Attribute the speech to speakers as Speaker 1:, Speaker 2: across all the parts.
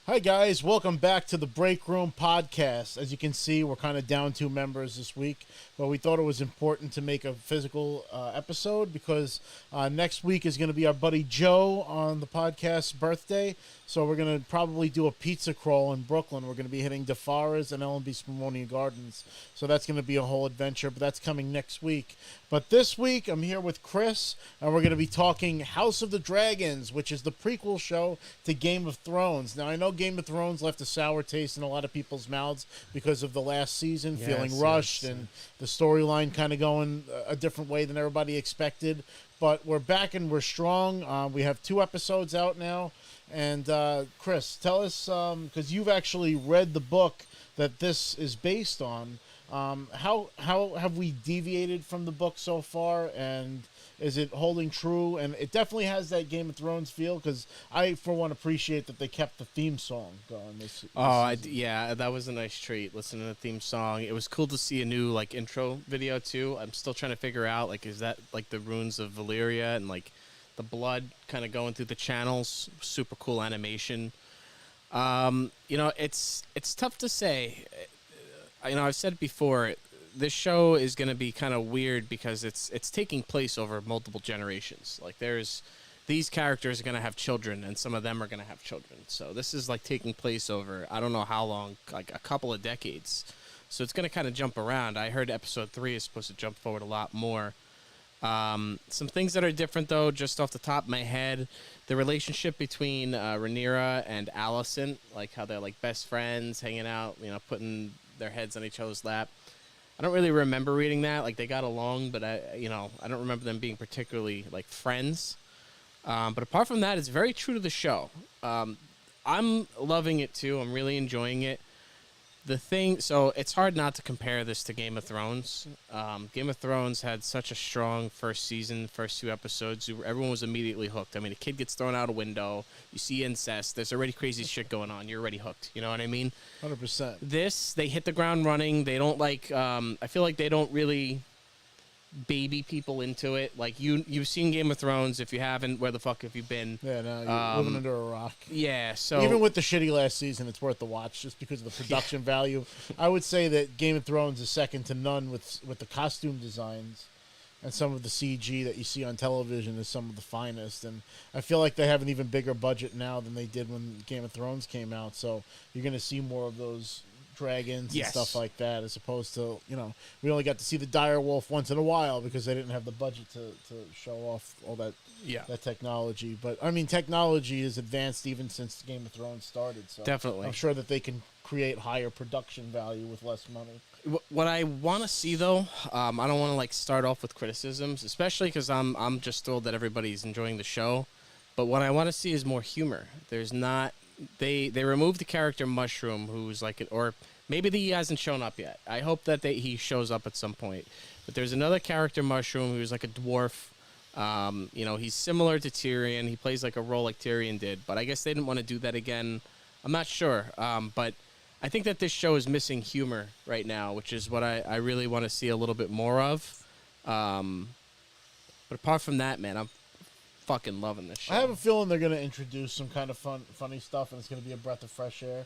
Speaker 1: Hi, guys. Welcome back to the Break Room Podcast. As you can see, we're kind of down 2 members this week, but we thought it was important to make a physical episode because next week is going to be our buddy Joe on the podcast's birthday. So we're going to probably do a pizza crawl in Brooklyn. We're going to be hitting DeFara's and L&B Spumoni Gardens. So that's going to be a whole adventure, but that's coming next week. But this week, I'm here with Chris, and we're going to be talking House of the Dragons, which is the prequel show to Game of Thrones. Now, I know Game of Thrones left a sour taste in a lot of people's mouths because of the last season, feeling rushed, and the storyline kind of going a different way than everybody expected. But we're back and we're strong. We have 2 episodes out now. And Chris, tell us, because you've actually read the book that this is based on, how have we deviated from the book so far, and is it holding true? And it definitely has that Game of Thrones feel, because I, for one, appreciate that they kept the theme song going this
Speaker 2: yeah, that was a nice treat, listening to the theme song. It was cool to see a new, intro video, too. I'm still trying to figure out, is that, the runes of Valyria and, the blood kind of going through the channels? Super cool animation. It's tough to say. I've said it before, this show is going to be kind of weird because it's taking place over multiple generations. These characters are going to have children, and some of them are going to have children. So this is taking place over, I don't know how long, a couple of decades. So it's going to kind of jump around. I heard episode 3 is supposed to jump forward a lot more. Some things that are different, though, just off the top of my head, the relationship between Rhaenyra and Alicent, how they're best friends, hanging out, putting their heads on each other's lap. I don't really remember reading that. They got along, but I don't remember them being particularly friends. But apart from that, it's very true to the show. I'm loving it too. I'm really enjoying it. So it's hard not to compare this to Game of Thrones. Game of Thrones had such a strong first season, first 2 episodes. Everyone was immediately hooked. I mean, a kid gets thrown out a window. You see incest. There's already crazy shit going on. You're already hooked. You know what I mean?
Speaker 1: 100%.
Speaker 2: This, they hit the ground running. They don't I feel like they don't really baby people into it. You've seen Game of Thrones. If you haven't, where the fuck have you been?
Speaker 1: Yeah, no, you're living under a rock.
Speaker 2: Yeah, so
Speaker 1: even with the shitty last season, it's worth the watch just because of the production value. I would say that Game of Thrones is second to none with the costume designs, and some of the CG that you see on television is some of the finest. And I feel like they have an even bigger budget now than they did when Game of Thrones came out. So you're going to see more of those dragons and stuff like that, as opposed to, we only got to see the dire wolf once in a while because they didn't have the budget to show off all that that technology. But I mean, technology is advanced even since Game of Thrones started, so
Speaker 2: definitely
Speaker 1: I'm sure that they can create higher production value with less money.
Speaker 2: What I want to see, though, I don't want to start off with criticisms, especially because I'm just thrilled that everybody's enjoying the show. But what I want to see is more humor. There's not. They removed the character Mushroom, who's or maybe he hasn't shown up yet. I hope that he shows up at some point. But there's another character, Mushroom, who's a dwarf. He's similar to Tyrion. He plays a role like Tyrion did. But I guess they didn't want to do that again. I'm not sure. But I think that this show is missing humor right now, which is what I really want to see a little bit more of. But apart from that, man, I'm fucking loving this show.
Speaker 1: I have a feeling they're going to introduce some kind of funny stuff, and it's going to be a breath of fresh air.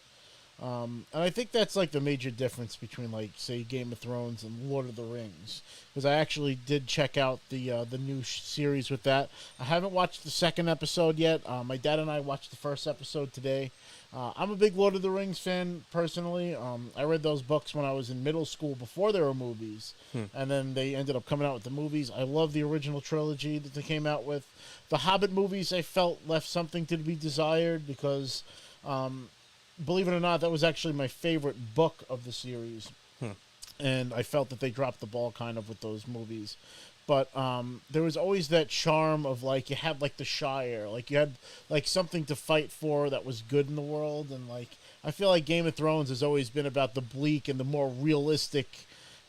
Speaker 1: And I think that's the major difference between say Game of Thrones and Lord of the Rings, because I actually did check out the new series with that. I haven't watched the second episode yet. My dad and I watched the first episode today. I'm a big Lord of the Rings fan personally. I read those books when I was in middle school before there were movies, and then they ended up coming out with the movies. I love the original trilogy that they came out with. The Hobbit movies, I felt, left something to be desired because, believe it or not, that was actually my favorite book of the series. And I felt that they dropped the ball kind of with those movies. But there was always that charm of you had the Shire, you had something to fight for that was good in the world. And I feel like Game of Thrones has always been about the bleak and the more realistic,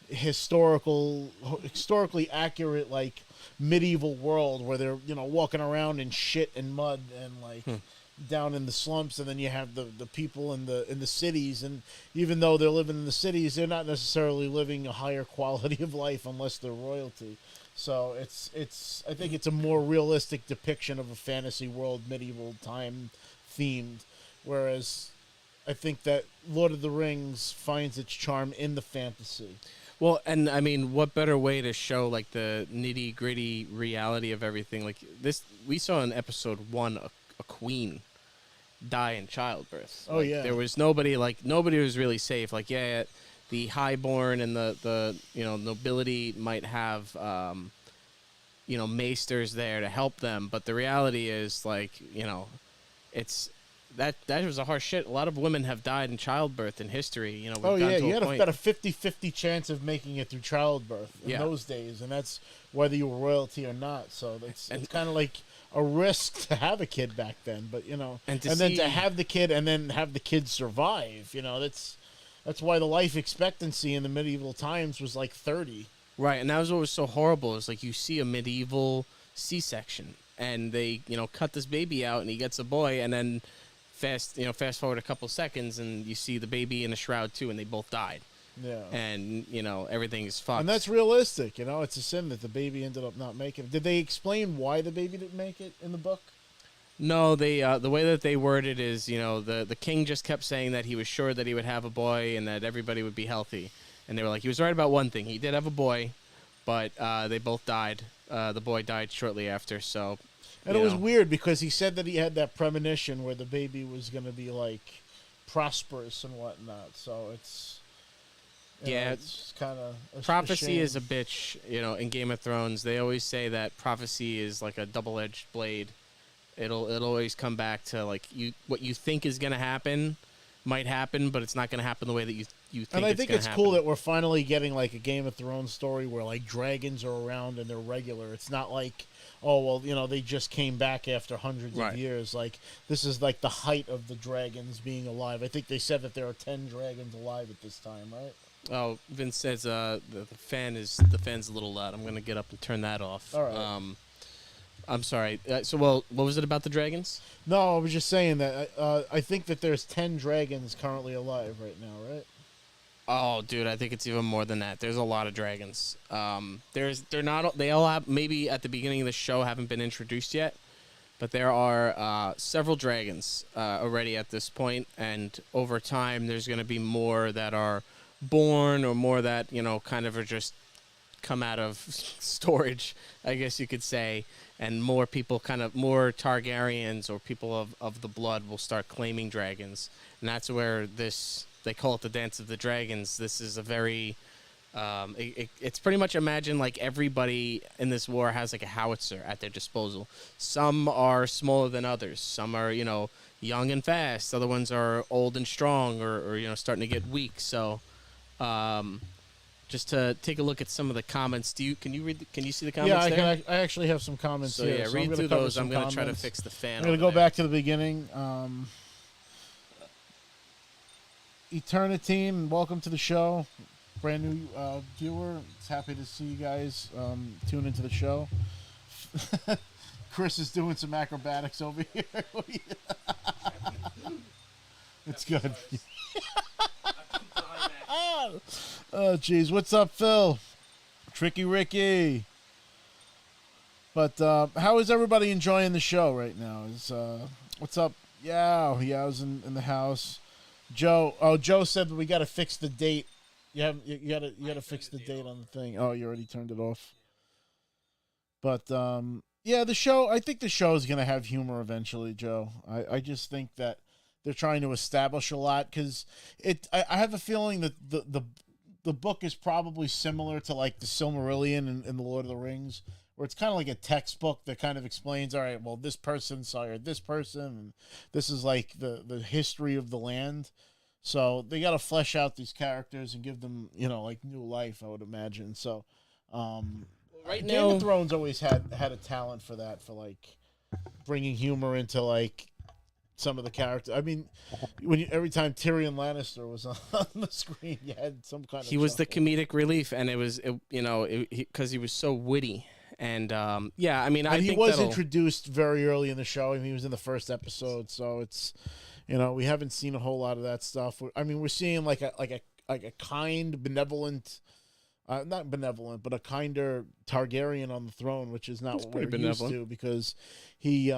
Speaker 1: historically accurate medieval world where they're walking around in shit and mud and down in the slumps, and then you have the people in the cities, and even though they're living in the cities, they're not necessarily living a higher quality of life unless they're royalty. So I think it's a more realistic depiction of a fantasy world, medieval time themed, whereas I think that Lord of the Rings finds its charm in the fantasy.
Speaker 2: Well, and I mean, what better way to show like the nitty gritty reality of everything? Like this, we saw in episode 1 a queen die in childbirth.
Speaker 1: Oh
Speaker 2: Like,
Speaker 1: yeah,
Speaker 2: there was nobody. Like nobody was really safe. Like yeah, the highborn and the nobility might have maesters there to help them, but the reality is like it's. That was a harsh shit. A lot of women have died in childbirth in history. We've
Speaker 1: oh
Speaker 2: gotten
Speaker 1: yeah,
Speaker 2: to
Speaker 1: you
Speaker 2: a
Speaker 1: had
Speaker 2: point.
Speaker 1: about a 50-50 chance of making it through childbirth in those days, and that's whether you were royalty or not. So it's kind of like a risk to have a kid back then, but
Speaker 2: and
Speaker 1: then to have the kid and then have the kid survive. That's why the life expectancy in the medieval times was like 30.
Speaker 2: Right, and that was what was so horrible. Is like you see a medieval C-section, and they cut this baby out, and he gets a boy, and then fast forward a couple seconds, and you see the baby in a shroud too, and they both died.
Speaker 1: Yeah,
Speaker 2: and everything is fucked.
Speaker 1: and that's realistic. It's a sin that the baby ended up not making it. Did they explain why the baby didn't make it in the book?
Speaker 2: No, they the way that they worded is the king just kept saying that he was sure that he would have a boy and that everybody would be healthy, and they were like, he was right about one thing, he did have a boy, but they both died. The boy died shortly after, so.
Speaker 1: And it was weird because he said that he had that premonition where the baby was going to be like prosperous and whatnot. So it's it's kind of
Speaker 2: prophecy is a bitch. In Game of Thrones, they always say that prophecy is like a double-edged blade. It'll always come back to like what you think is going to happen might happen, but it's not going to happen the way that you think.
Speaker 1: And I think it's
Speaker 2: happen.
Speaker 1: cool that we're finally getting like a Game of Thrones story where like dragons are around and they're regular. It's not like, oh well, they just came back after hundreds of years. Like this is like the height of the dragons being alive. I think they said that there are 10 dragons alive at this time, right?
Speaker 2: Oh, Vince says the fan's a little loud. I'm gonna get up and turn that off.
Speaker 1: All right.
Speaker 2: I'm sorry. What was it about the dragons?
Speaker 1: No, I was just saying that I think that there's 10 dragons currently alive right now, right?
Speaker 2: Oh, dude, I think it's even more than that. There's a lot of dragons. They all have, maybe at the beginning of the show haven't been introduced yet, but there are several dragons already at this point, and over time there's going to be more that are born or more that kind of are just come out of storage, I guess you could say, and more people more Targaryens or people of the blood will start claiming dragons, and that's where they call it the Dance of the Dragons. This is a very it's pretty much, imagine like everybody in this war has like a howitzer at their disposal. Some are smaller than others. Some are young and fast. Other ones are old and strong or starting to get weak. So just to take a look at some of the comments. Can you see the comments?
Speaker 1: Yeah, I actually have some comments
Speaker 2: so
Speaker 1: here.
Speaker 2: Yeah,
Speaker 1: so
Speaker 2: read through those. I'm going to try to fix the fan.
Speaker 1: I'm going to go back to the beginning. Eternity, welcome to the show. Brand new viewer. It's happy to see you guys tune into the show. Chris is doing some acrobatics over here. It's good. Oh, jeez. What's up, Phil? Tricky Ricky. But how is everybody enjoying the show right now? What's up? Yeah, I was in the house. Joe said that we got to fix the date. You got to fix the date on the thing. Oh, you already turned it off. But yeah, the show. I think the show is gonna have humor eventually, Joe. I just think that they're trying to establish a lot because I have a feeling that the book is probably similar to like the Silmarillion in the Lord of the Rings, where it's kind of like a textbook that kind of explains, all right, well, this person sired this person, and this is like the history of the land. So they got to flesh out these characters and give them, like new life, I would imagine. So,
Speaker 2: right
Speaker 1: Game
Speaker 2: now,
Speaker 1: of Thrones always had a talent for that, for like bringing humor into like some of the characters. I mean, every time Tyrion Lannister was on the screen, you had some kind of.
Speaker 2: He was the comedic relief, and it was because he was so witty. And yeah, I mean, I think
Speaker 1: he was introduced very early in the show. I mean, he was in the first episode, so it's we haven't seen a whole lot of that stuff. I mean, we're seeing like a kind, benevolent, not benevolent, but a kinder Targaryen on the throne, which is not what we're used to, because he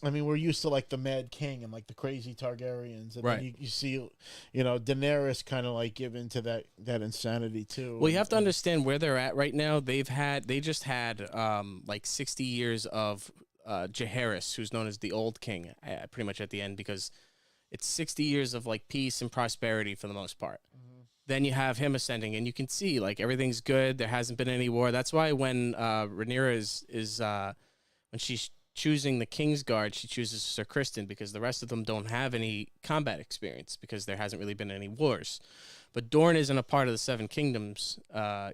Speaker 1: I mean, we're used to like the Mad King and like the crazy Targaryens, and
Speaker 2: Right.
Speaker 1: then you see, Daenerys kind of like give into that insanity too.
Speaker 2: Well, you have to understand where they're at right now. They just had like 60 years of Jaehaerys, who's known as the Old King, pretty much at the end, because it's 60 years of like peace and prosperity for the most part. Then you have him ascending, and you can see like everything's good. There hasn't been any war. That's why when Rhaenyra is when she's choosing the Kingsguard, she chooses Sir Criston, because the rest of them don't have any combat experience because there hasn't really been any wars. But Dorne isn't a part of the Seven Kingdoms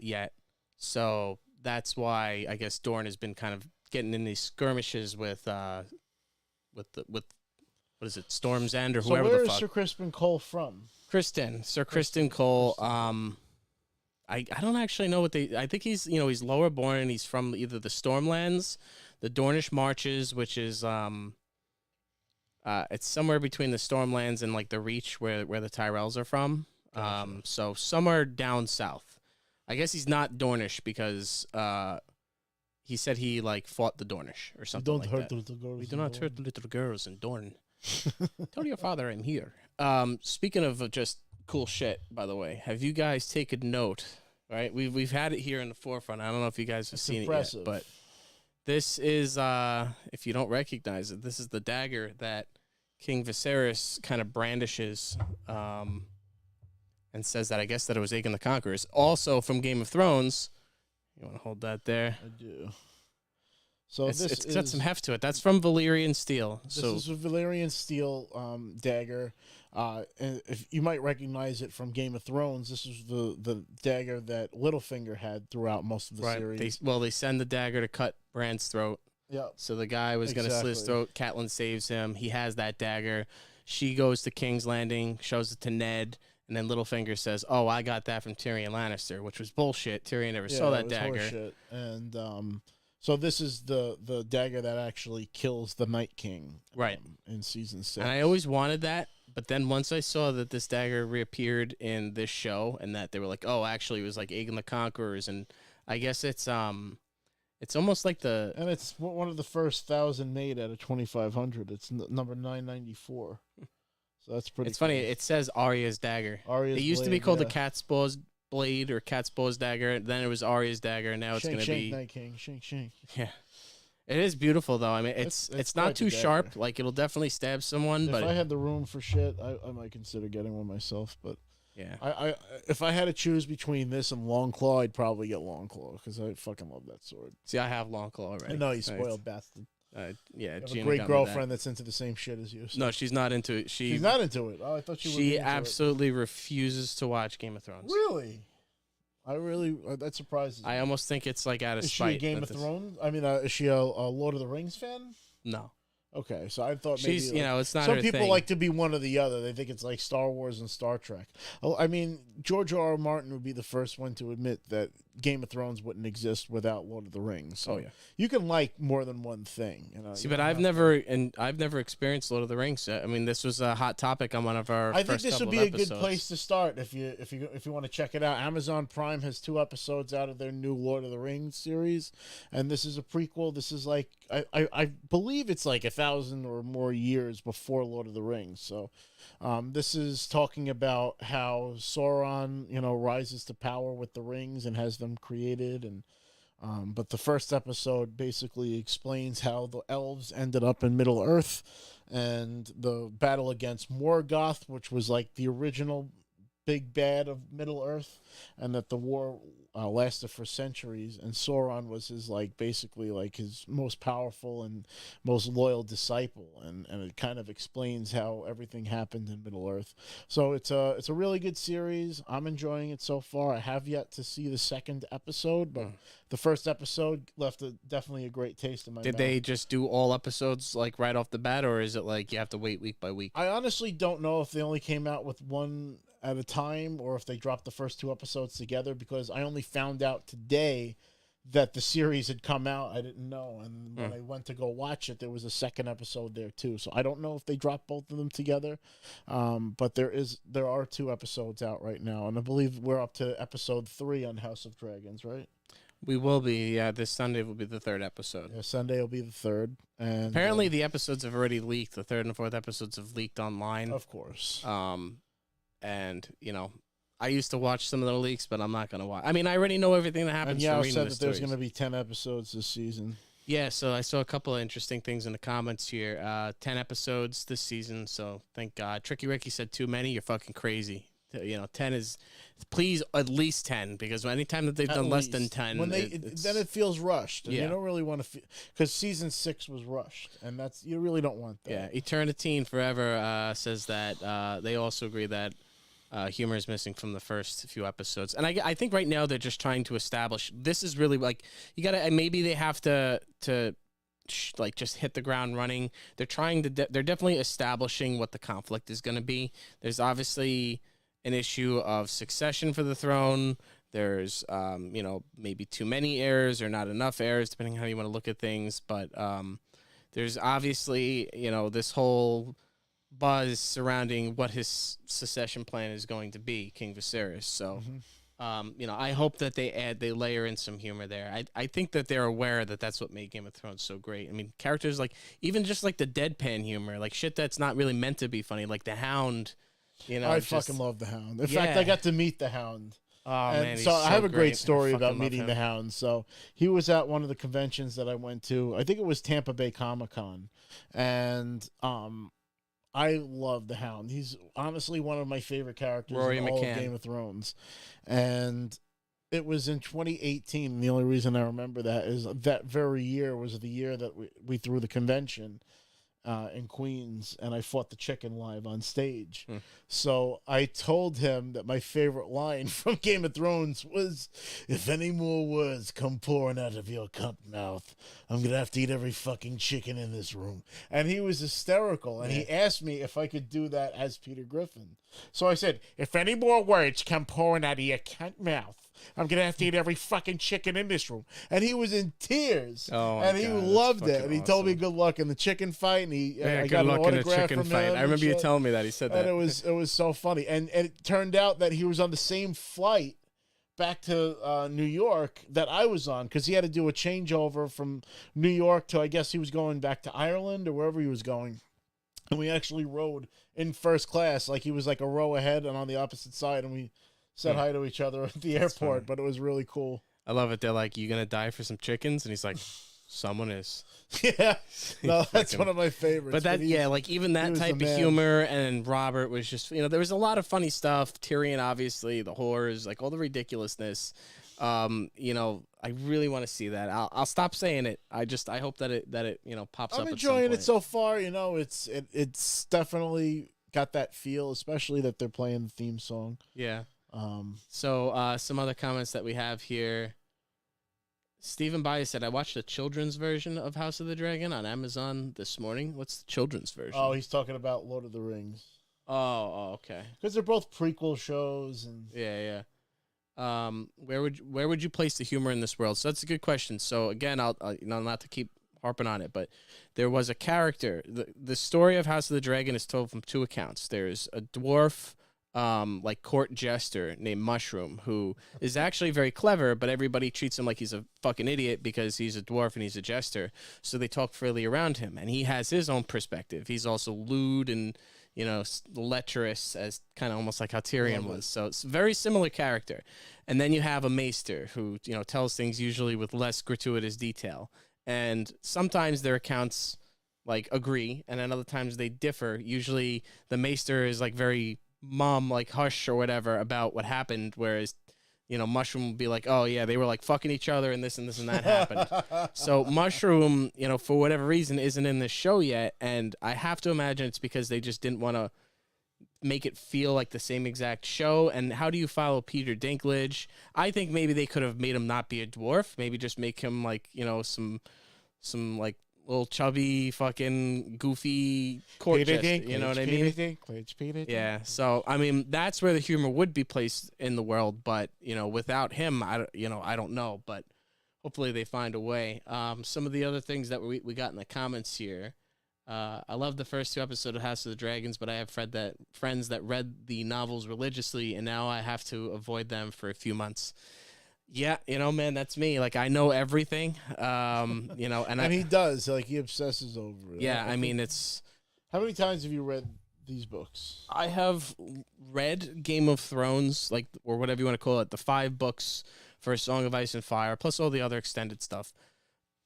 Speaker 2: yet, so that's why I guess Dorne has been kind of getting in these skirmishes with what is it, Storm's End or
Speaker 1: So
Speaker 2: whoever
Speaker 1: where
Speaker 2: the
Speaker 1: is
Speaker 2: fuck.
Speaker 1: Sir Crispin Cole from?
Speaker 2: Sir Criston Cole. I don't actually know what I think he's he's lower born, and he's from either the Stormlands, the Dornish Marches, which is it's somewhere between the Stormlands and like the Reach where the Tyrells are from.
Speaker 1: Gotcha.
Speaker 2: So somewhere down south. I guess he's not Dornish because he said he like fought the Dornish or something
Speaker 1: Don't
Speaker 2: like
Speaker 1: hurt
Speaker 2: that.
Speaker 1: the little girls.
Speaker 2: We do not hurt the little girls in Dorne. Tell your father I'm here. Speaking of just cool shit, by the way, have you guys taken note? Right, we've had it here in the forefront. I don't know if you guys have seen
Speaker 1: impressive.
Speaker 2: it yet, but this is if you don't recognize it, this is the dagger that King Viserys kind of brandishes, and says that I guess that it was Aegon the Conqueror. It's also from Game of Thrones. You want to hold that there?
Speaker 1: I do. So
Speaker 2: It's got some heft to it. That's from Valyrian steel.
Speaker 1: This is a Valyrian steel dagger. And if you might recognize it from Game of Thrones, this is the dagger that Littlefinger had throughout most of the series.
Speaker 2: They send the dagger to cut Bran's throat.
Speaker 1: Yeah.
Speaker 2: So the guy was going to slit his throat. Catelyn saves him. He has that dagger. She goes to King's Landing, shows it to Ned, and then Littlefinger says, "Oh, I got that from Tyrion Lannister," which was bullshit. Tyrion never saw that dagger.
Speaker 1: Horseshit. And so this is the dagger that actually kills the Night King,
Speaker 2: right,
Speaker 1: in season 6.
Speaker 2: And I always wanted that, but then once I saw that this dagger reappeared in this show, and that they were like, "Oh, actually, it was like Aegon the Conqueror's," and I guess it's almost like
Speaker 1: and it's one of the first 1,000 made out of 2,500. It's number 994. So that's pretty.
Speaker 2: It's funny. It says Arya's dagger.
Speaker 1: Arya's
Speaker 2: it used to
Speaker 1: blade,
Speaker 2: be called the Cat's Paw's blade or Cat's Paw's dagger. Then it was Arya's dagger. And now it's going to be
Speaker 1: Night King. Shank.
Speaker 2: Yeah, it is beautiful though. I mean, it's not too sharp. Like it'll definitely stab someone.
Speaker 1: If I had the room for shit, I might consider getting one myself. But
Speaker 2: yeah,
Speaker 1: I if I had to choose between this and Longclaw, I'd probably get Longclaw because I fucking love that sword.
Speaker 2: See, I have Longclaw already.
Speaker 1: I know, you spoiled bastard.
Speaker 2: Yeah,
Speaker 1: You have
Speaker 2: Gina
Speaker 1: a great
Speaker 2: got me
Speaker 1: girlfriend that's into the same shit as you. So.
Speaker 2: No, she's not into it.
Speaker 1: She's not into it. Oh, I thought she was.
Speaker 2: She absolutely refuses to watch Game of Thrones.
Speaker 1: Really? That surprises me.
Speaker 2: I almost think it's like out of
Speaker 1: Is
Speaker 2: spite.
Speaker 1: she a Game of Thrones? I mean, is she a Lord of the Rings fan?
Speaker 2: No.
Speaker 1: Okay, so I thought maybe
Speaker 2: she's, it's not
Speaker 1: some
Speaker 2: her
Speaker 1: people
Speaker 2: thing.
Speaker 1: like to be one or the other. They think it's like Star Wars and Star Trek. Oh, I mean, George R.R. Martin would be the first one to admit that Game of Thrones wouldn't exist without Lord of the Rings. So you can like more than one thing.
Speaker 2: See, but I've never experienced Lord of the Rings. I mean, this was a hot topic on one of our.
Speaker 1: I think this would be a good
Speaker 2: episodes.
Speaker 1: place to start if you want to check it out. Amazon Prime has 2 episodes out of their new Lord of the Rings series, and this is a prequel. This is like I believe it's like 1,000 or more years before Lord of the Rings. So this is talking about how Sauron, rises to power with the rings and has them created. And but the first episode basically explains how the elves ended up in Middle Earth and the battle against Morgoth, which was like the original big bad of Middle Earth, and that the war lasted for centuries, and Sauron was his basically his most powerful and most loyal disciple, and it kind of explains how everything happened in Middle Earth. So it's a really good series. I'm enjoying it so far. I have yet to see the second episode, but the first episode left definitely a great taste in my mouth.
Speaker 2: Did they just do all episodes right off the bat, or is it like you have to wait week by week?
Speaker 1: I honestly don't know if they only came out with one at a time or if they dropped the first 2 episodes together, because I only found out today that the series had come out. I didn't know, and when I went to go watch it, there was a second episode there too. So I don't know if they dropped both of them together, but there are 2 episodes out right now, and I believe we're up to episode 3 on House of Dragons, right?
Speaker 2: We will be. Yeah, this Sunday will be the third episode.
Speaker 1: Yeah, Sunday will be the third. And
Speaker 2: apparently, the episodes have already leaked. The third and fourth episodes have leaked online.
Speaker 1: Of course.
Speaker 2: And I used to watch some of the leaks, but I'm not gonna watch. I mean, I already know everything that happens.
Speaker 1: And
Speaker 2: Yao
Speaker 1: said that there's gonna be 10 episodes this season.
Speaker 2: Yeah, so I saw a couple of interesting things in the comments here. 10 episodes this season, so thank God. Tricky Ricky said too many. You're fucking crazy. 10 is, please at least 10, because anytime that they've done less than 10,
Speaker 1: when then it feels rushed. And
Speaker 2: Yeah.
Speaker 1: You don't really want to feel, because season 6 was rushed, and you really don't want that.
Speaker 2: Yeah, Eternity and Forever says that they also agree that humor is missing from the first few episodes, and I think right now they're just trying to establish this is really like you gotta, maybe they have to like just hit the ground running. They're trying to they're definitely establishing what the conflict is going to be. There's obviously an issue of succession for the throne. There's maybe too many heirs or not enough heirs, depending on how you want to look at things, but there's obviously this whole buzz surrounding what his secession plan is going to be, King Viserys. So, I hope that they layer in some humor there. I think that they're aware that that's what made Game of Thrones so great. I mean, characters like, even just like the deadpan humor, like shit that's not really meant to be funny, like the Hound.
Speaker 1: I fucking love the Hound. In fact, I got to meet the Hound.
Speaker 2: Oh, man,
Speaker 1: so I have a great story
Speaker 2: I
Speaker 1: about meeting the Hound. So he was at one of the conventions that I went to. I think it was Tampa Bay Comic-Con, and I love the Hound. He's honestly one of my favorite characters in all of Game of Thrones. And it was in 2018. And the only reason I remember that is that very year was the year that we threw the convention in Queens, and I fought the chicken live on stage. So I told him that my favorite line from Game of Thrones was, "If any more words come pouring out of your cunt mouth, I'm going to have to eat every fucking chicken in this room." And he was hysterical, and he asked me if I could do that as Peter Griffin. So I said, "If any more words come pouring out of your cunt mouth, I'm going to have to eat every fucking chicken in this room." And he was in tears. And he loved it. And he told me good luck in the chicken fight. And I got an autograph from him.
Speaker 2: I remember you telling me that. He said that.
Speaker 1: And it was so funny. And it turned out that he was on the same flight back to New York that I was on, because he had to do a changeover from New York to, I guess he was going back to Ireland or wherever he was going. And we actually rode in first class. Like, he was like a row ahead and on the opposite side. And we said hi to each other at the airport, but it was really cool.
Speaker 2: I love it. They're like, "You gonna die for some chickens?" And he's like, "Someone is."
Speaker 1: Yeah, no, that's one of my favorites.
Speaker 2: But that, like even that type of humor, and Robert was just, there was a lot of funny stuff. Tyrion, obviously, the whores, like all the ridiculousness. I really want to see that. I'll stop saying it. I hope that it pops up.
Speaker 1: I'm enjoying it so far. It's definitely got that feel, especially that they're playing the theme song.
Speaker 2: Yeah. So some other comments that we have here. Stephen Bias said, "I watched the children's version of House of the Dragon on Amazon this morning." What's the children's version?
Speaker 1: Oh, he's talking about Lord of the Rings.
Speaker 2: Oh, okay.
Speaker 1: Because they're both prequel shows, and
Speaker 2: yeah. Where would you place the humor in this world? So that's a good question. So again, I'll not to keep harping on it, but there was a character. The story of House of the Dragon is told from two accounts. There's a dwarf, like court jester named Mushroom, who is actually very clever, but everybody treats him like he's a fucking idiot because he's a dwarf and he's a jester. So they talk freely around him, and he has his own perspective. He's also lewd and lecherous, as kind of almost like how Tyrion was. So it's a very similar character. And then you have a maester who tells things usually with less gratuitous detail, and sometimes their accounts like agree, and then other times they differ. Usually the maester is like very mom, like hush or whatever about what happened, whereas Mushroom would be like, "Oh yeah, they were like fucking each other and this and this and that happened." So Mushroom, for whatever reason, isn't in this show yet, and I have to imagine it's because they just didn't want to make it feel like the same exact show. And how do you follow Peter Dinklage? I think maybe they could have made him not be a dwarf, maybe just make him like some like little chubby fucking goofy court jester, you know what I mean? Yeah. So I mean, that's where the humor would be placed in the world, but without him, I don't know, but hopefully they find a way. Some of the other things that we got in the comments here. I love the first two episodes of House of the Dragons, but I have friends that read the novels religiously, and now I have to avoid them for a few months. Yeah, man, that's me. Like, I know everything.
Speaker 1: And he does. Like, he obsesses over it.
Speaker 2: Yeah, I mean,
Speaker 1: think-
Speaker 2: it's.
Speaker 1: How many times have you read these books?
Speaker 2: I have read Game of Thrones, like, or whatever you want to call it, the 5 books for A Song of Ice and Fire, plus all the other extended stuff,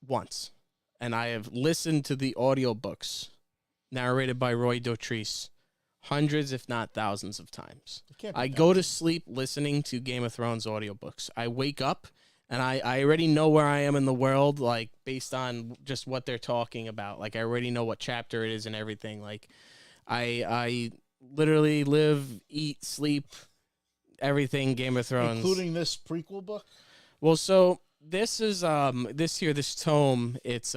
Speaker 2: once. And I have listened to the audiobooks narrated by Roy Dotrice hundreds, if not thousands of times. I go to sleep listening to Game of Thrones audiobooks. I wake up and I already know where I am in the world, like, based on just what they're talking about. Like, I already know what chapter it is and everything. Like, I literally live, eat, sleep, everything Game of Thrones.
Speaker 1: Including this prequel book?
Speaker 2: Well, so this is this tome, it's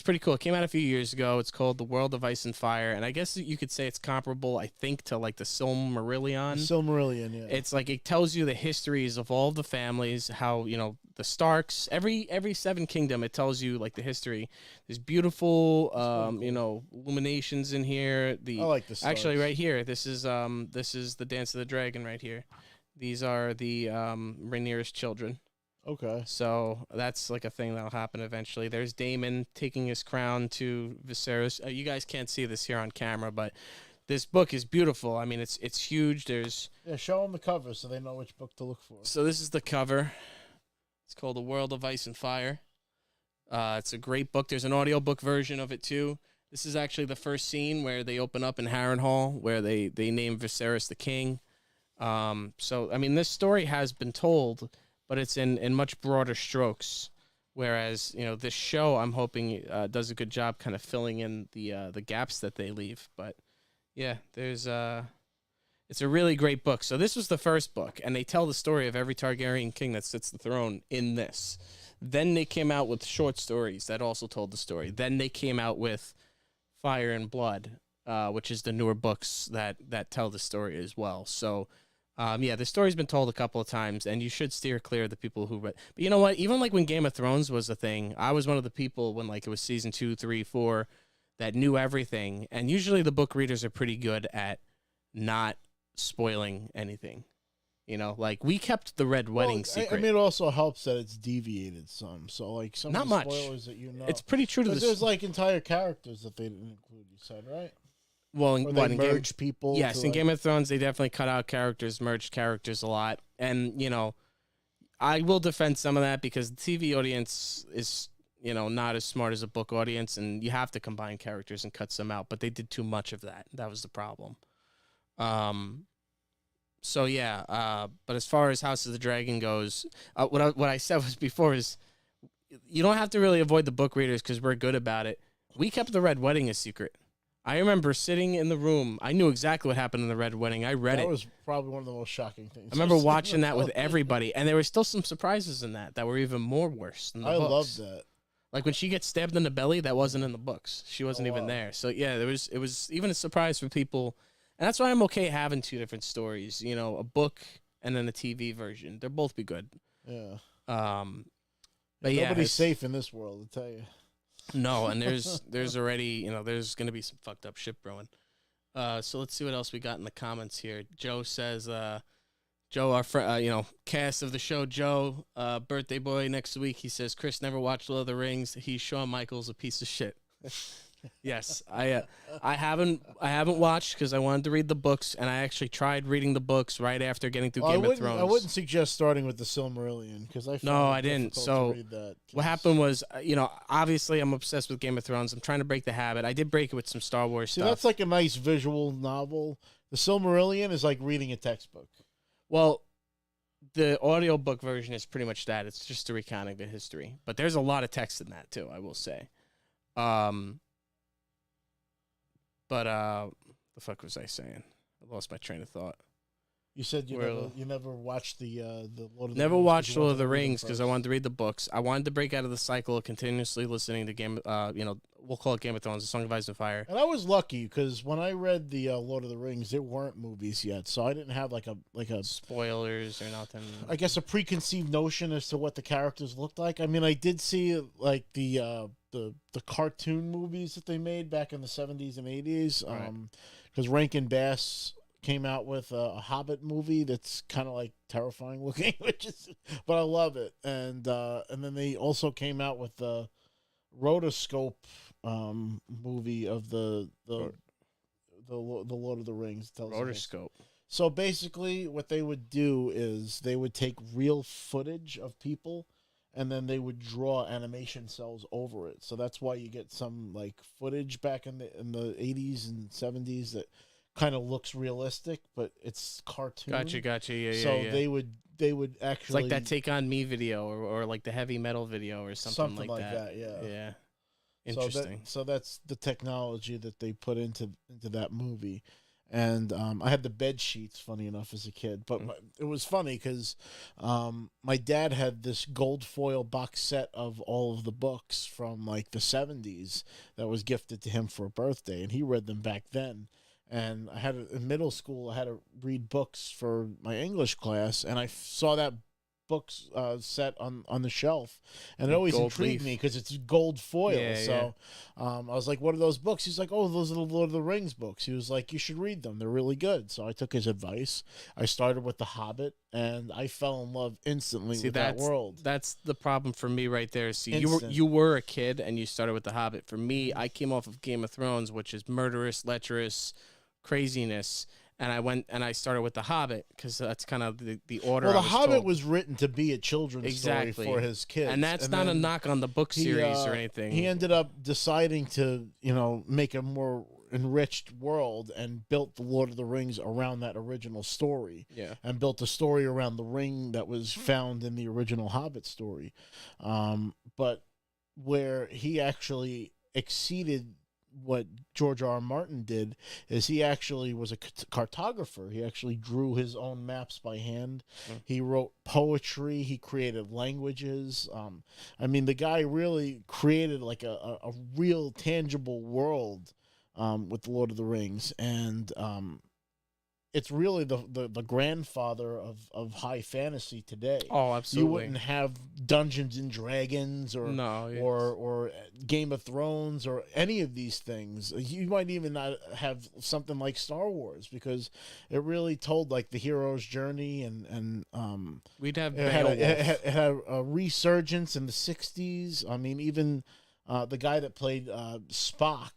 Speaker 2: pretty cool. It came out a few years ago. It's called The World of Ice and Fire, and I guess you could say it's comparable, I think, to like the Silmarillion.
Speaker 1: Silmarillion, yeah.
Speaker 2: It's like it tells you the histories of all the families, how, the Starks, every 7 kingdom, it tells you like the history. There's beautiful cool. Illuminations in here.
Speaker 1: I like the Starks.
Speaker 2: Actually right here, this is the Dance of the Dragon right here. These are the Rhaenyra's children.
Speaker 1: Okay.
Speaker 2: So that's like a thing that'll happen eventually. There's Daemon taking his crown to Viserys. You guys can't see this here on camera, but this book is beautiful. I mean, it's huge.
Speaker 1: Show them the cover so they know which book to look for.
Speaker 2: So this is the cover. It's called The World of Ice and Fire. It's a great book. There's an audiobook version of it too. This is actually the first scene where they open up in Harrenhal, where they name Viserys the king. So I mean, this story has been told, but it's in much broader strokes. Whereas, this show, I'm hoping does a good job kind of filling in the gaps that they leave. But yeah, it's a really great book. So this was the first book, and they tell the story of every Targaryen king that sits the throne in this. Then they came out with short stories that also told the story. Then they came out with Fire and Blood, which is the newer books that tell the story as well. So the story's been told a couple of times, and you should steer clear of the people who read. But you know what? Even like when Game of Thrones was a thing, I was one of the people when like it was season 2, 3, 4 that knew everything. And usually the book readers are pretty good at not spoiling anything. Like we kept the Red Wedding secret.
Speaker 1: I mean, it also helps that it's deviated some. So like some
Speaker 2: not
Speaker 1: of the
Speaker 2: much
Speaker 1: spoilers that
Speaker 2: It's pretty true to the.
Speaker 1: There's like entire characters that they didn't include. You said right?
Speaker 2: Well,
Speaker 1: Or they merge people.
Speaker 2: Yes, in
Speaker 1: like...
Speaker 2: Game of Thrones, they definitely cut out characters, merged characters a lot. And, I will defend some of that because the TV audience is, not as smart as a book audience, and you have to combine characters and cut some out. But they did too much of that. That was the problem. But as far as House of the Dragon goes, what I said was before is you don't have to really avoid the book readers because we're good about it. We kept the Red Wedding a secret. I remember sitting in the room. I knew exactly what happened in the Red Wedding. I read it.
Speaker 1: That was probably one of the most shocking things.
Speaker 2: I remember watching that with everybody, and there were still some surprises in that were even more worse than the books.
Speaker 1: I loved that.
Speaker 2: Like when she gets stabbed in the belly, that wasn't in the books. She wasn't even there. So yeah, it was even a surprise for people, and that's why I'm okay having 2 different stories. A book and then a TV version. They'll both be good.
Speaker 1: Yeah.
Speaker 2: But
Speaker 1: nobody's safe in this world, I tell you.
Speaker 2: No, and there's already, there's going to be some fucked up shit brewing. So let's see what else we got in the comments here. Joe says, Joe, our friend, cast of the show, Joe, birthday boy next week. He says, Chris never watched Lord of the Rings. He's Shawn Michaels, a piece of shit. Yes, I haven't watched because I wanted to read the books, and I actually tried reading the books right after getting through Game of Thrones.
Speaker 1: I wouldn't suggest starting with the Silmarillion because
Speaker 2: I didn't. So what happened was, obviously I'm obsessed with Game of Thrones. I'm trying to break the habit. I did break it with some Star Wars stuff.
Speaker 1: That's like a nice visual novel. The Silmarillion is like reading a textbook.
Speaker 2: Well, the audiobook version is pretty much that. It's just a recounting the history, but there's a lot of text in that too. I will say. But the fuck was I saying? I lost my train of thought.
Speaker 1: You said you never watched the Lord of the
Speaker 2: never
Speaker 1: Rings.
Speaker 2: Watched Lord of the Rings because I wanted to read the books. I wanted to break out of the cycle of continuously listening to we'll call it Game of Thrones, A Song of Ice and Fire.
Speaker 1: And I was lucky because when I read the Lord of the Rings, there weren't movies yet, so I didn't have like a
Speaker 2: spoilers or nothing.
Speaker 1: I guess a preconceived notion as to what the characters looked like. I mean, I did see like the cartoon movies that they made back in the 70s and 80s, because Rankin Bass came out with a Hobbit movie that's kind of like terrifying looking, but I love it. And then they also came out with the rotoscope movie of the Lord of the Rings.
Speaker 2: Rotoscope.
Speaker 1: So basically, what they would do is they would take real footage of people, and then they would draw animation cells over it. So that's why you get some like footage back in the 80s and 70s that kind of looks realistic, but it's cartoon.
Speaker 2: Gotcha. Yeah.
Speaker 1: So
Speaker 2: yeah.
Speaker 1: they would actually,
Speaker 2: it's like that Take On Me video or like the heavy metal video or something like that.
Speaker 1: Yeah.
Speaker 2: Interesting.
Speaker 1: So that's the technology that they put into that movie. And I had the bed sheets, funny enough, as a kid. But it was funny because my dad had this gold foil box set of all of the books from like the 70s that was gifted to him for a birthday, and he read them back then. And I had in middle school, I had to read books for my English class, and I saw that books set on the shelf, and it always intrigued me because it's gold foil. So I was like, what are those books? He's like, oh, those are the Lord of the Rings books. He was like, you should read them, they're really good. So I took his advice. I started with The Hobbit, and I fell in love instantly with that world.
Speaker 2: That's the problem for me right there. See, you were a kid and you started with The Hobbit. For me, I came off of Game of Thrones, which is murderous, lecherous craziness, and I went and I started with The Hobbit because that's kind of the order.
Speaker 1: Well, The Hobbit was written to be a children's story for his kids,
Speaker 2: and that's not a knock on the book series or anything.
Speaker 1: He ended up deciding to, make a more enriched world, and built the Lord of the Rings around that original story.
Speaker 2: Yeah,
Speaker 1: and built a story around the ring that was found in the original Hobbit story, but where he actually exceeded what George R. R. Martin did is he actually was a cartographer. He actually drew his own maps by hand. He wrote poetry. He created languages. The guy really created like a real tangible world with the Lord of the Rings. And it's really the grandfather of high fantasy today.
Speaker 2: Oh, absolutely.
Speaker 1: You wouldn't have Dungeons and Dragons or Game of Thrones or any of these things. You might even not have something like Star Wars, because it really told like the hero's journey, and
Speaker 2: we'd have
Speaker 1: it had a resurgence in the 60s. I mean, even the guy that played Spock,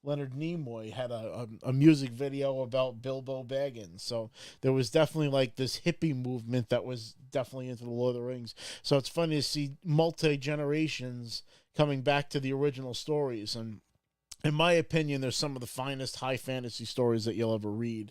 Speaker 1: Leonard Nimoy, had a music video about Bilbo Baggins. So there was definitely like this hippie movement that was definitely into the Lord of the Rings. So it's funny to see multi-generations coming back to the original stories. And in my opinion, they're some of the finest high fantasy stories that you'll ever read.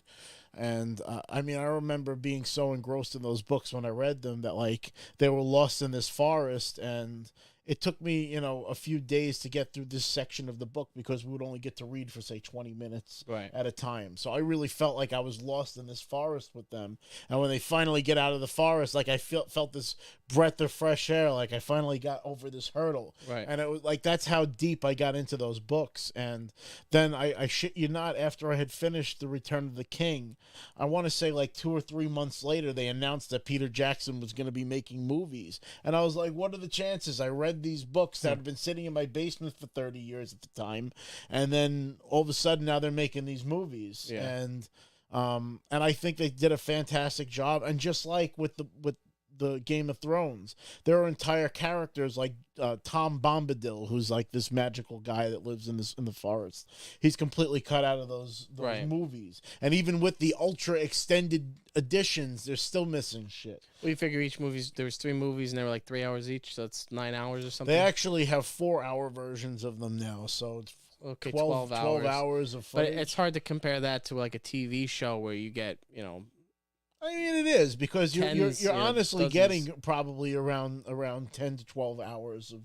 Speaker 1: And I remember being so engrossed in those books when I read them that like they were lost in this forest, and it took me, a few days to get through this section of the book because we would only get to read for, say, 20 minutes at a time. So I really felt like I was lost in this forest with them. And when they finally get out of the forest, like I felt this breath of fresh air, like I finally got over this hurdle.
Speaker 2: Right.
Speaker 1: And it was like, that's how deep I got into those books. And then I shit you not, after I had finished The Return of the King, I want to say like 2 or 3 months later, they announced that Peter Jackson was going to be making movies. And I was like, what are the chances? I read these books that had been sitting in my basement for 30 years at the time, and then all of a sudden now they're making these movies. And I think they did a fantastic job. And just like with the Game of Thrones, there are entire characters like Tom Bombadil, who's like this magical guy that lives in the forest. He's completely cut out of those movies. And even with the ultra extended editions, they're still missing shit.
Speaker 2: Well, you figure each movie, there was 3 movies and they were like 3 hours each, so that's 9 hours or something.
Speaker 1: They actually have 4-hour versions of them now, so it's 12 hours of footage.
Speaker 2: But it's hard to compare that to like a TV show where you get,
Speaker 1: it is, because you're honestly
Speaker 2: dozens.
Speaker 1: getting probably around 10 to 12 hours of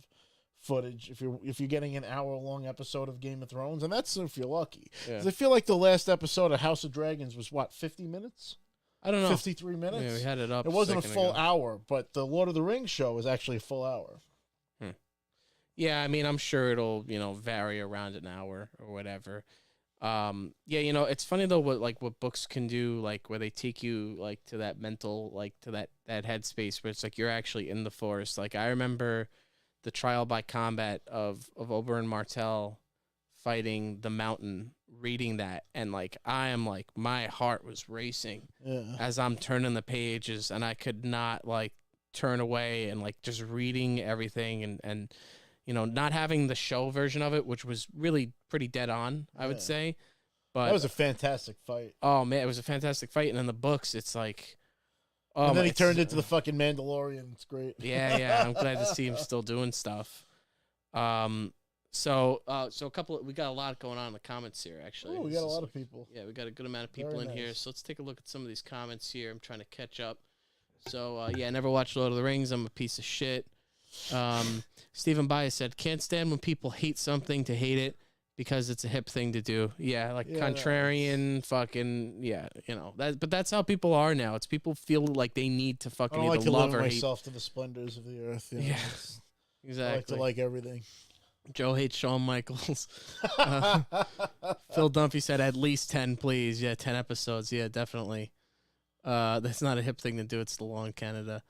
Speaker 1: footage if you're getting an hour-long episode of Game of Thrones, and that's if you're lucky. 'Cause I feel like the last episode of House of Dragons was 50 minutes?
Speaker 2: I don't know.
Speaker 1: 53 minutes?
Speaker 2: Yeah, we had it up.
Speaker 1: It wasn't a full hour, but the Lord of the Rings show was actually a full hour.
Speaker 2: Yeah, I'm sure it'll, vary around an hour or whatever. It's funny though what books can do, like where they take you like to that mental, like to that headspace where it's like you're actually in the forest. Like I remember the trial by combat of Oberyn Martell fighting the Mountain reading that, and like I am like my heart was racing
Speaker 1: Yeah.
Speaker 2: as I'm turning the pages, and I could not like turn away, and like just reading everything, and you know, not having the show version of it, which was really pretty dead on, I would
Speaker 1: Yeah.
Speaker 2: say. But
Speaker 1: That was a fantastic fight.
Speaker 2: oh man, it was a fantastic fight, and in the books, it's like, oh,
Speaker 1: And then he
Speaker 2: it's,
Speaker 1: turned into the fucking Mandalorian. It's great.
Speaker 2: yeah. I'm glad to see him still doing stuff. So a couple. We got a lot going on in the comments here. Actually,
Speaker 1: Oh, we got a lot of people.
Speaker 2: Yeah, we got a good amount of people
Speaker 1: Very
Speaker 2: in here.
Speaker 1: nice.
Speaker 2: So let's take a look at some of these comments here. I'm trying to catch up. So yeah, I never watched Lord of the Rings. I'm a piece of shit. Stephen Bias said, "Can't stand when people hate something to hate it because it's a hip thing to do." Yeah, like
Speaker 1: Yeah,
Speaker 2: contrarian, fucking yeah, you know that. But that's how people are now. It's people feel like they need to
Speaker 1: I
Speaker 2: fucking
Speaker 1: don't like
Speaker 2: either
Speaker 1: to
Speaker 2: love
Speaker 1: limit
Speaker 2: or hate.
Speaker 1: myself to the splendors of the earth. You know?
Speaker 2: Yeah,
Speaker 1: I
Speaker 2: exactly.
Speaker 1: like to like everything.
Speaker 2: Joe hates Shawn Michaels. Phil Dunphy said, "At least 10, please." Yeah, 10 episodes. Yeah, definitely. That's not a hip thing to do. It's the law in Canada.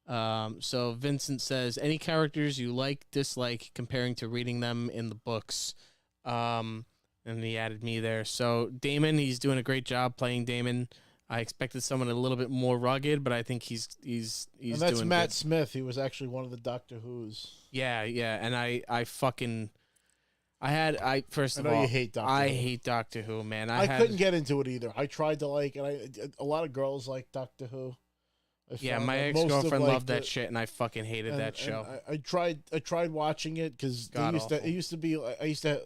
Speaker 2: So Vincent says, any characters you like, dislike, comparing to reading them in the books. And he added me there. So Damon, he's doing a great job playing Damon. I expected someone a little bit more rugged, but I think he's
Speaker 1: And that's
Speaker 2: doing
Speaker 1: Matt
Speaker 2: good.
Speaker 1: Smith. He was actually one of the Doctor Who's.
Speaker 2: Yeah, and I fucking first
Speaker 1: I
Speaker 2: of
Speaker 1: know
Speaker 2: all,
Speaker 1: you hate Doctor
Speaker 2: I
Speaker 1: Who.
Speaker 2: hate Doctor Who, man.
Speaker 1: I couldn't get into it either. I tried to like, and a lot of girls like Doctor Who.
Speaker 2: Yeah,
Speaker 1: found
Speaker 2: my
Speaker 1: that
Speaker 2: ex
Speaker 1: most of,
Speaker 2: girlfriend
Speaker 1: like,
Speaker 2: loved that
Speaker 1: the-
Speaker 2: shit, and I fucking hated
Speaker 1: and-
Speaker 2: that show.
Speaker 1: and I tried watching it because
Speaker 2: God-awful.
Speaker 1: it used to be. I used to.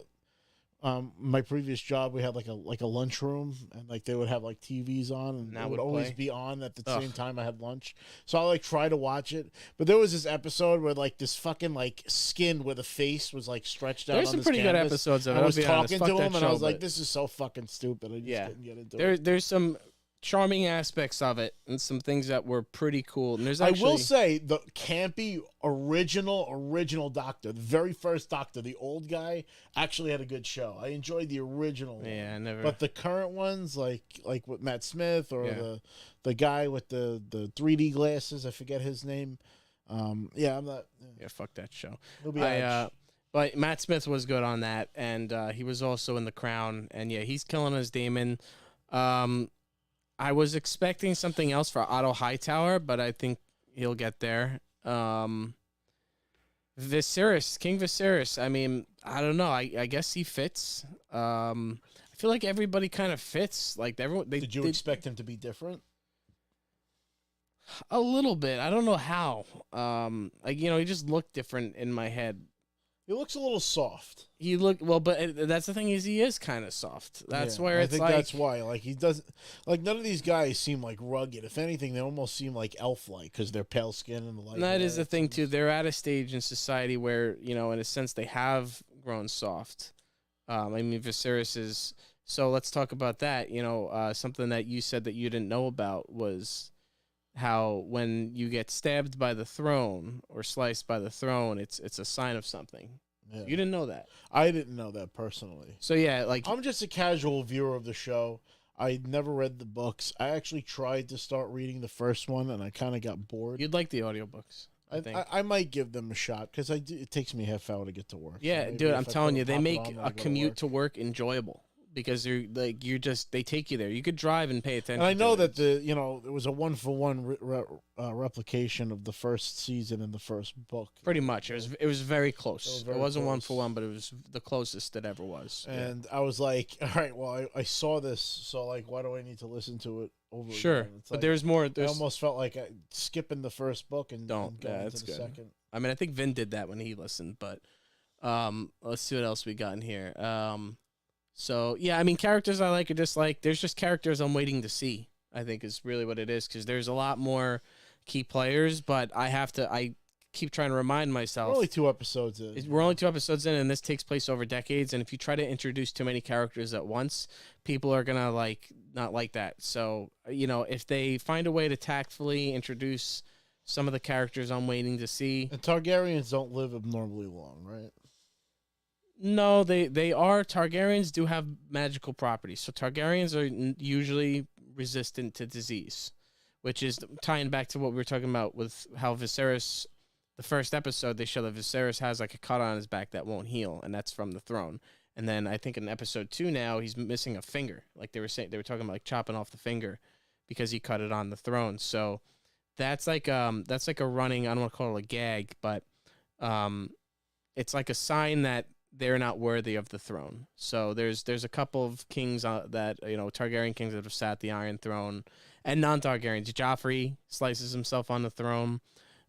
Speaker 1: My previous job, we had like a lunchroom, and like they would have like TVs on, and
Speaker 2: that
Speaker 1: it would
Speaker 2: would
Speaker 1: always
Speaker 2: play?
Speaker 1: be on at the
Speaker 2: Ugh.
Speaker 1: same time I had lunch. So I like try to watch it, but there was this episode where like this fucking like skin where the face was like stretched out.
Speaker 2: There's
Speaker 1: on
Speaker 2: some
Speaker 1: this
Speaker 2: pretty good
Speaker 1: canvas.
Speaker 2: episodes of it.
Speaker 1: I
Speaker 2: I'll
Speaker 1: was
Speaker 2: be honest.
Speaker 1: talking
Speaker 2: Fuck
Speaker 1: to
Speaker 2: that
Speaker 1: him, and
Speaker 2: show,
Speaker 1: I was like,
Speaker 2: but-
Speaker 1: "This is so fucking stupid." I just
Speaker 2: Yeah.
Speaker 1: couldn't get into it.
Speaker 2: There's some charming aspects of it, and some things that were pretty cool. And there's
Speaker 1: I
Speaker 2: actually,
Speaker 1: will say the campy original Doctor, the very first Doctor, the old guy, actually had a good show. I enjoyed the original one.
Speaker 2: yeah, I never.
Speaker 1: But the current ones, like with Matt Smith or
Speaker 2: Yeah.
Speaker 1: the guy with the 3D glasses, I forget his name. Yeah, I'm not.
Speaker 2: yeah, fuck that show.
Speaker 1: It'll be Edge.
Speaker 2: But Matt Smith was good on that, and he was also in The Crown, and yeah, he's killing as Damon. I was expecting something else for Otto Hightower, but I think he'll get there. Viserys, King Viserys. I mean, I don't know. I guess he fits. I feel like everybody kind of fits. Like everyone,
Speaker 1: Did you expect him to be different?
Speaker 2: a little bit? I don't know how. Like he just looked different in my head.
Speaker 1: He looks a little soft.
Speaker 2: He looked well, but that's the thing is he is kind of soft. That's
Speaker 1: Yeah,
Speaker 2: where it's
Speaker 1: I think
Speaker 2: like
Speaker 1: that's why. Like he doesn't. Like none of these guys seem like rugged. If anything, they almost seem like elf-like because they're pale skin and the light.
Speaker 2: And that
Speaker 1: hair.
Speaker 2: is the thing too. They're at a stage in society where in a sense they have grown soft. I mean, Viserys is. So let's talk about that. Something that you said that you didn't know about was how when you get stabbed by the throne or sliced by the throne, it's a sign of something.
Speaker 1: Yeah.
Speaker 2: You didn't know that.
Speaker 1: I didn't know that personally.
Speaker 2: So yeah, like
Speaker 1: I'm just a casual viewer of the show. I never read the books. I actually tried to start reading the first one, and I kind of got bored.
Speaker 2: you'd like the audiobooks. I think.
Speaker 1: I might give them a shot because it takes me a half hour to get to work.
Speaker 2: Yeah,
Speaker 1: So maybe
Speaker 2: dude,
Speaker 1: if
Speaker 2: I'm
Speaker 1: I
Speaker 2: telling
Speaker 1: put
Speaker 2: you, they
Speaker 1: pop it
Speaker 2: make
Speaker 1: on when I
Speaker 2: a
Speaker 1: go to
Speaker 2: commute
Speaker 1: work.
Speaker 2: to work enjoyable because they take you there. You could drive and pay attention.
Speaker 1: And I know
Speaker 2: to
Speaker 1: that
Speaker 2: it.
Speaker 1: it was a 1-for-1 replication of the first season in the first book.
Speaker 2: Pretty much it was very close.
Speaker 1: It was
Speaker 2: It
Speaker 1: very
Speaker 2: wasn't
Speaker 1: close.
Speaker 2: 1-for-1, but it was the closest it ever was.
Speaker 1: And I was like, all right, well, I saw this, so like, why do I need to listen to it over
Speaker 2: Sure,
Speaker 1: again? It's
Speaker 2: but
Speaker 1: like,
Speaker 2: there's more.
Speaker 1: I
Speaker 2: There's
Speaker 1: almost felt like skipping the first book and
Speaker 2: Don't.
Speaker 1: and going
Speaker 2: Yeah,
Speaker 1: into
Speaker 2: that's
Speaker 1: the
Speaker 2: good.
Speaker 1: second.
Speaker 2: I mean, I think Vin did that when he listened, but let's see what else we got in here. So yeah, I mean, characters I like or dislike. There's just characters I'm waiting to see. I think is really what it is because there's a lot more key players, but I keep trying to remind
Speaker 1: We're
Speaker 2: myself.
Speaker 1: only 2 episodes in.
Speaker 2: We're only 2 episodes in, and this takes place over decades. And if you try to introduce too many characters at once, people are gonna not like that. So if they find a way to tactfully introduce some of the characters I'm waiting to see.
Speaker 1: And Targaryens don't live abnormally long, right?
Speaker 2: No, they are. Targaryens do have magical properties. So Targaryens are usually resistant to disease, which is tying back to what we were talking about with how Viserys, the first episode, they show that Viserys has like a cut on his back that won't heal, and that's from the throne. And then I think in episode 2 now he's missing a finger. Like they were talking about like chopping off the finger because he cut it on the throne. So that's like a running, I don't want to call it a gag, but it's like a sign that they're not worthy of the throne. So there's a couple of kings that, Targaryen kings that have sat the Iron Throne, and non-Targaryens. Joffrey slices himself on the throne,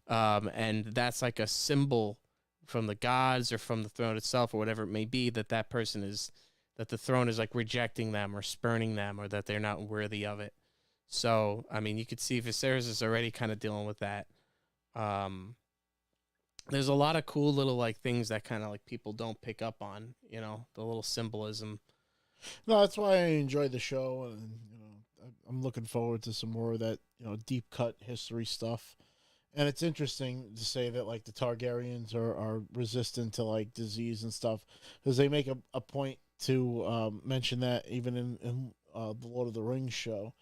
Speaker 2: and that's like a symbol from the gods or from the throne itself or whatever it may be, that person is, that the throne is like rejecting them or spurning them, or that they're not worthy of it. So I mean, you could see Viserys is already kind of dealing with that. There's a lot of cool little like things that kind of like people don't pick up on, the little symbolism.
Speaker 1: No, that's why I enjoy the show, and I'm looking forward to some more of that, deep cut history stuff. And it's interesting to say that like the Targaryens are resistant to like disease and stuff, because they make a point to mention that even in the Lord of the Rings show,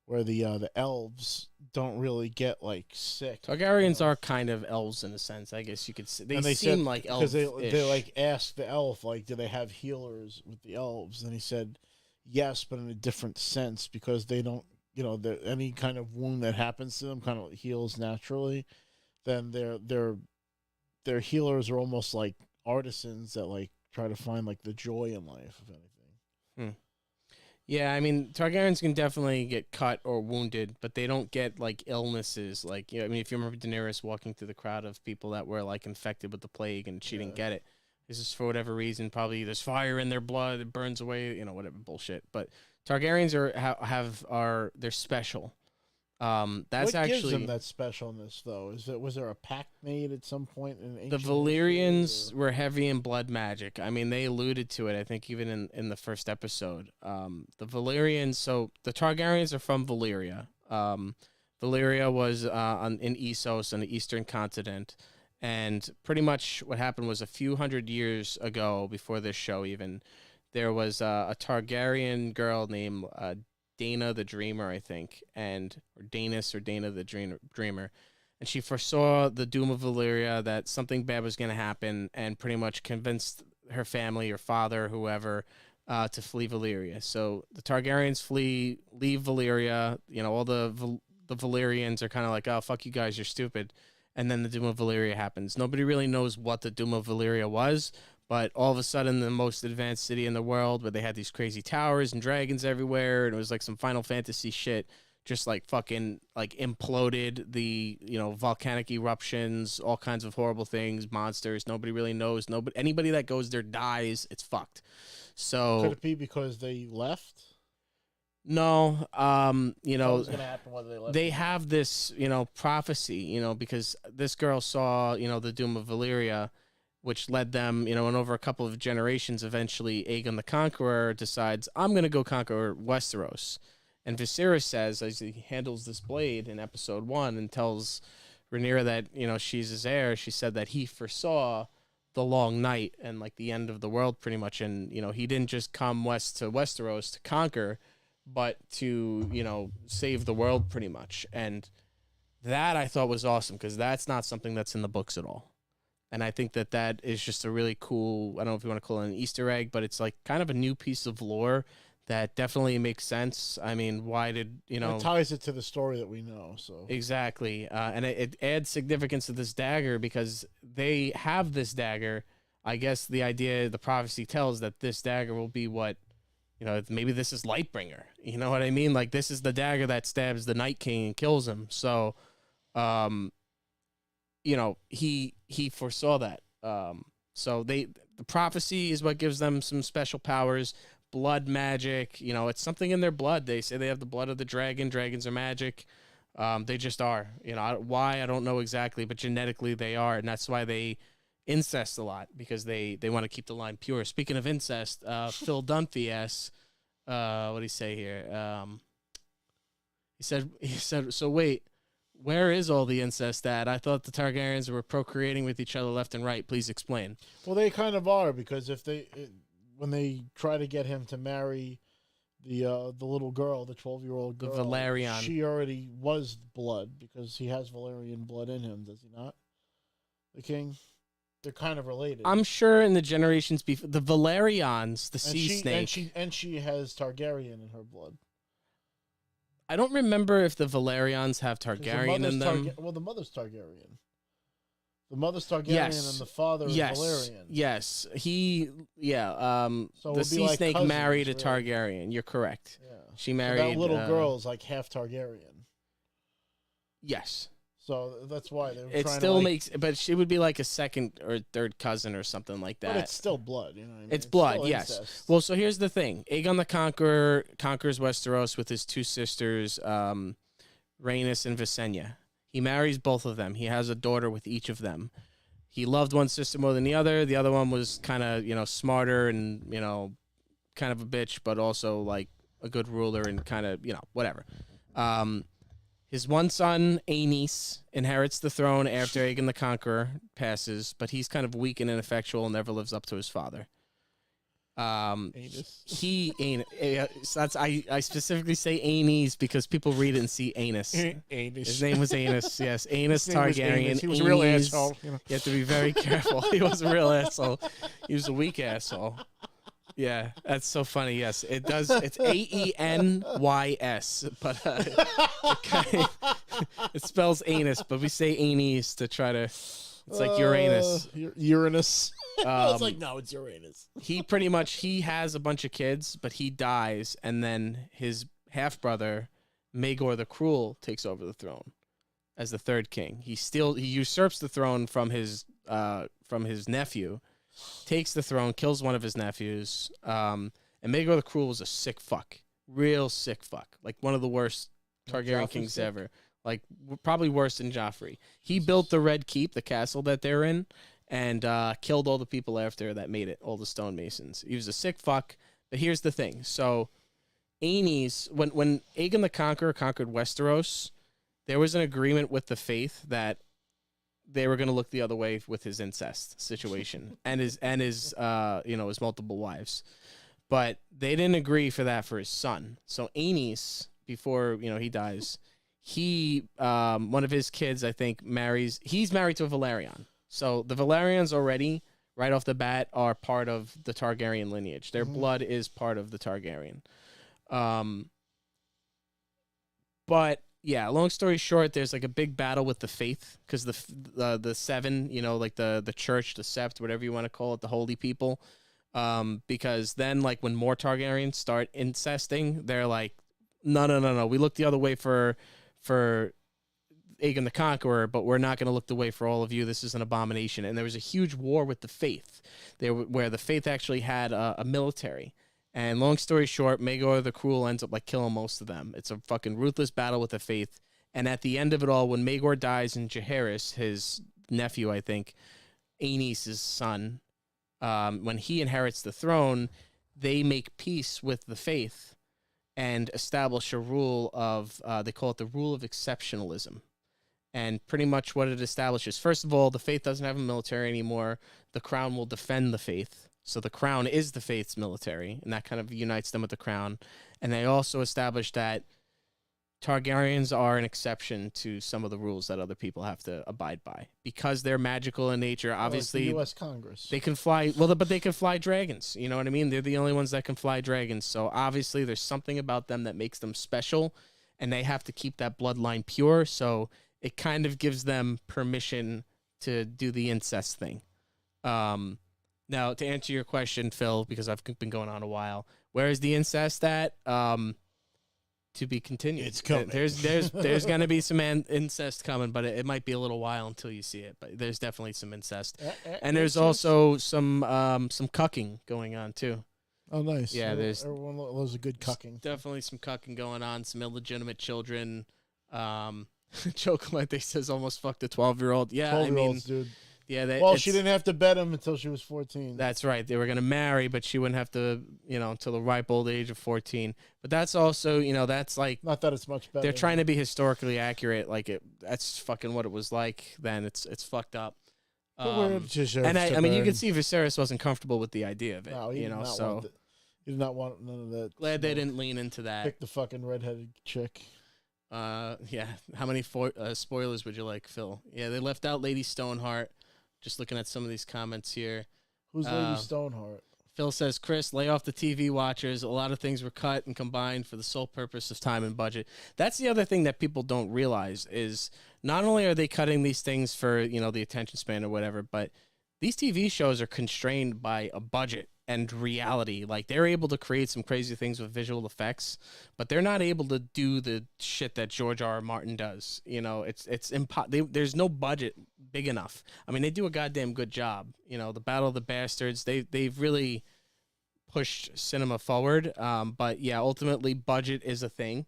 Speaker 1: where the elves don't really get like sick.
Speaker 2: Targaryens are kind of elves in a sense, I guess you could say. They seem like elves
Speaker 1: because they like asked the elf like, do they have healers with the elves? And he said yes, but in a different sense, because they don't, any kind of wound that happens to them kind of heals naturally. Then their healers are almost like artisans that like try to find like the joy in life, if anything.
Speaker 2: Yeah, I mean, Targaryens can definitely get cut or wounded, but they don't get like illnesses. Like, if you remember Daenerys walking through the crowd of people that were like infected with the plague and she didn't get it. This is for whatever reason. Probably there's fire in their blood, it burns away, whatever bullshit. But Targaryens they're special. That's
Speaker 1: what
Speaker 2: actually
Speaker 1: gives them that specialness, though. Was there a pact made at some point in ancient
Speaker 2: the Valyrians were heavy in blood magic. I mean, they alluded to it, I think, even in the first episode. The Valyrians, so the Targaryens are from Valyria. Valyria was in Essos on the eastern continent. And pretty much what happened was a few hundred years ago, before this show even, there was a Targaryen girl named Dana the Dreamer, I think, or Dana the Dreamer. And she foresaw the doom of Valyria, that something bad was going to happen, and pretty much convinced her family or father, whoever, to flee Valyria. So the Targaryens leave Valyria. All the Valyrians are kind of like, oh, fuck you guys, you're stupid. And then the Doom of Valyria happens. Nobody really knows what the Doom of Valyria was, but all of a sudden, the most advanced city in the world, where they had these crazy towers and dragons everywhere, and it was like some Final Fantasy shit, just like fucking like imploded. The volcanic eruptions, all kinds of horrible things, monsters. Nobody really knows. Anybody that goes there dies. It's fucked. So
Speaker 1: could it be because they left?
Speaker 2: No,
Speaker 1: What was gonna happen whether they left?
Speaker 2: They have this, prophecy, because this girl saw, the doom of Valyria, which led them, and over a couple of generations, eventually Aegon the Conqueror decides, I'm going to go conquer Westeros. And Viserys says, as he handles this blade in episode 1 and tells Rhaenyra that, she's his heir, she said that he foresaw the long night and like the end of the world pretty much. And, he didn't just come west to Westeros to conquer, but to, save the world pretty much. And that I thought was awesome, because that's not something that's in the books at all. And I think that is just a really cool, I don't know if you want to call it an Easter egg, but it's like kind of a new piece of lore that definitely makes sense. I mean, why did,
Speaker 1: It ties it to the story that we know, so.
Speaker 2: Exactly. And it adds significance to this dagger, because they have this dagger. I guess the prophecy tells that this dagger will be what, maybe this is Lightbringer. You know what I mean? Like, this is the dagger that stabs the Night King and kills him. So, he foresaw that. So the prophecy is what gives them some special powers. Blood magic, it's something in their blood. They say they have the blood of the dragon. Dragons are magic. They just are. Why, I don't know exactly, but genetically they are, and that's why they incest a lot, because they want to keep the line pure. Speaking of incest, Phil Dunphy asks, what do you say here? He said, so wait, where is all the incest at? I thought the Targaryens were procreating with each other left and right. Please explain.
Speaker 1: Well, they kind of are, because when they try to get him to marry the little girl, the 12-year-old girl,
Speaker 2: the Valerian,
Speaker 1: she already was blood, because he has Valerian blood in him, does he not? The king. they're kind of related.
Speaker 2: I'm sure in the generations before, the Valerians, the sea snake.
Speaker 1: And she has Targaryen in her blood.
Speaker 2: I don't remember if the Valerians have Targaryen in them.
Speaker 1: Well, the mother's Targaryen. The mother's Targaryen and the father is Valerian.
Speaker 2: Yes. So the sea
Speaker 1: like
Speaker 2: snake
Speaker 1: cousins,
Speaker 2: married a Targaryen. You're correct.
Speaker 1: Yeah.
Speaker 2: She married...
Speaker 1: So that little girl's like half Targaryen.
Speaker 2: Yes.
Speaker 1: So that's why they were
Speaker 2: it
Speaker 1: trying
Speaker 2: still
Speaker 1: to
Speaker 2: makes... But she would be like a second or third cousin or something like that.
Speaker 1: But it's still blood, you know what I mean?
Speaker 2: It's blood,
Speaker 1: still
Speaker 2: yes.
Speaker 1: incest.
Speaker 2: Well, so here's the thing. Aegon the Conqueror conquers Westeros with his two sisters, Rhaenys and Visenya. He marries both of them. He has a daughter with each of them. He loved one sister more than the other. The other one was kind of, smarter and, kind of a bitch, but also like a good ruler and kind of, whatever. His one son, Aenys, inherits the throne after Aegon the Conqueror passes, but he's kind of weak and ineffectual and never lives up to his father.
Speaker 1: Anus.
Speaker 2: I specifically say Aenys because people read it and see anus.
Speaker 1: Anus.
Speaker 2: His name was Aenys, yes. Aenys Targaryen.
Speaker 1: He was a real asshole.
Speaker 2: You have to be very careful. He was a real asshole. He was a weak asshole. Yeah, that's so funny. Yes, it does. It's Aenys, but it spells anus, but we say Aenys to try to. It's like Uranus.
Speaker 1: Uranus. I was like, no, it's Uranus.
Speaker 2: He has a bunch of kids, but he dies, and then his half brother, Maegor the Cruel, takes over the throne as the third king. He usurps the throne from his nephew, takes the throne, kills one of his nephews, and Maegor the Cruel was a sick fuck, real sick fuck, like one of the worst Targaryen kings ever. Like, probably worse than Joffrey. He built the Red Keep, the castle that they're in, and killed all the people after that made it, all the stonemasons. He was a sick fuck. But here's the thing. So, Aenys, when Aegon the Conqueror conquered Westeros, there was an agreement with the faith that they were going to look the other way with his incest situation and his multiple wives. But they didn't agree for that for his son. So, Aenys, before, he dies... one of his kids, I think, he's married to a Valerian. So the Valerians already, right off the bat, are part of the Targaryen lineage. Their blood is part of the Targaryen. But yeah, long story short, there's like a big battle with the faith because the seven, like the church, the sept, whatever you want to call it, the holy people. Because then like when more Targaryens start incesting, they're like, no. We look the other way for Aegon the Conqueror, but we're not going to look the way for all of you. This is an abomination. And there was a huge war with the faith, where the faith actually had a military. And long story short, Maegor the Cruel ends up like killing most of them. It's a fucking ruthless battle with the faith. And at the end of it all, when Maegor dies and Jaehaerys, his nephew, I think, Aenys' son, when he inherits the throne, they make peace with the faith and establish a rule of, they call it the Rule of Exceptionalism. And pretty much what it establishes, first of all, the faith doesn't have a military anymore. The crown will defend the faith. So the crown is the faith's military, and that kind of unites them with the crown. And they also establish that Targaryens are an exception to some of the rules that other people have to abide by. Because they're magical in nature, obviously...
Speaker 1: Like the U.S. Congress.
Speaker 2: They can fly... Well, but they can fly dragons, you know what I mean? They're the only ones that can fly dragons. So obviously there's something about them that makes them special, and they have to keep that bloodline pure, so it kind of gives them permission to do the incest thing. Now, to answer your question, Phil, because I've been going on a while, where is the incest at? To be continued.
Speaker 1: It's coming.
Speaker 2: There's going to be some incest coming, but it might be a little while until you see it. But there's definitely some incest, and there's also some cucking going on too.
Speaker 1: Oh, nice.
Speaker 2: Yeah,
Speaker 1: everyone loves a good cucking.
Speaker 2: Definitely some cucking going on. Some illegitimate children. Joke like they says almost fucked a 12-year-old. Yeah,
Speaker 1: 12-year-olds, dude.
Speaker 2: Yeah,
Speaker 1: she didn't have to bet him until she was 14.
Speaker 2: That's right. They were going to marry, but she wouldn't have to, until the ripe old age of 14. But that's also, that's like...
Speaker 1: Not that it's much better.
Speaker 2: They're trying to be historically accurate. Like, that's fucking what it was like then. It's fucked up. And I mean, you could see Viserys wasn't comfortable with the idea of it.
Speaker 1: No, he did not want none of that.
Speaker 2: Glad they didn't lean into that.
Speaker 1: Pick the fucking redheaded chick.
Speaker 2: Yeah. How many spoilers would you like, Phil? Yeah, they left out Lady Stoneheart. Just looking at some of these comments here.
Speaker 1: Who's Lady Stoneheart?
Speaker 2: Phil says, Chris, lay off the TV watchers. A lot of things were cut and combined for the sole purpose of time and budget. That's the other thing that people don't realize is not only are they cutting these things for, the attention span or whatever, but these TV shows are constrained by a budget and reality. Like, they're able to create some crazy things with visual effects, but they're not able to do the shit that George R. R. Martin does. There's no budget big enough. I mean, they do a goddamn good job. The Battle of the Bastards, they've really pushed cinema forward. But yeah, ultimately budget is a thing,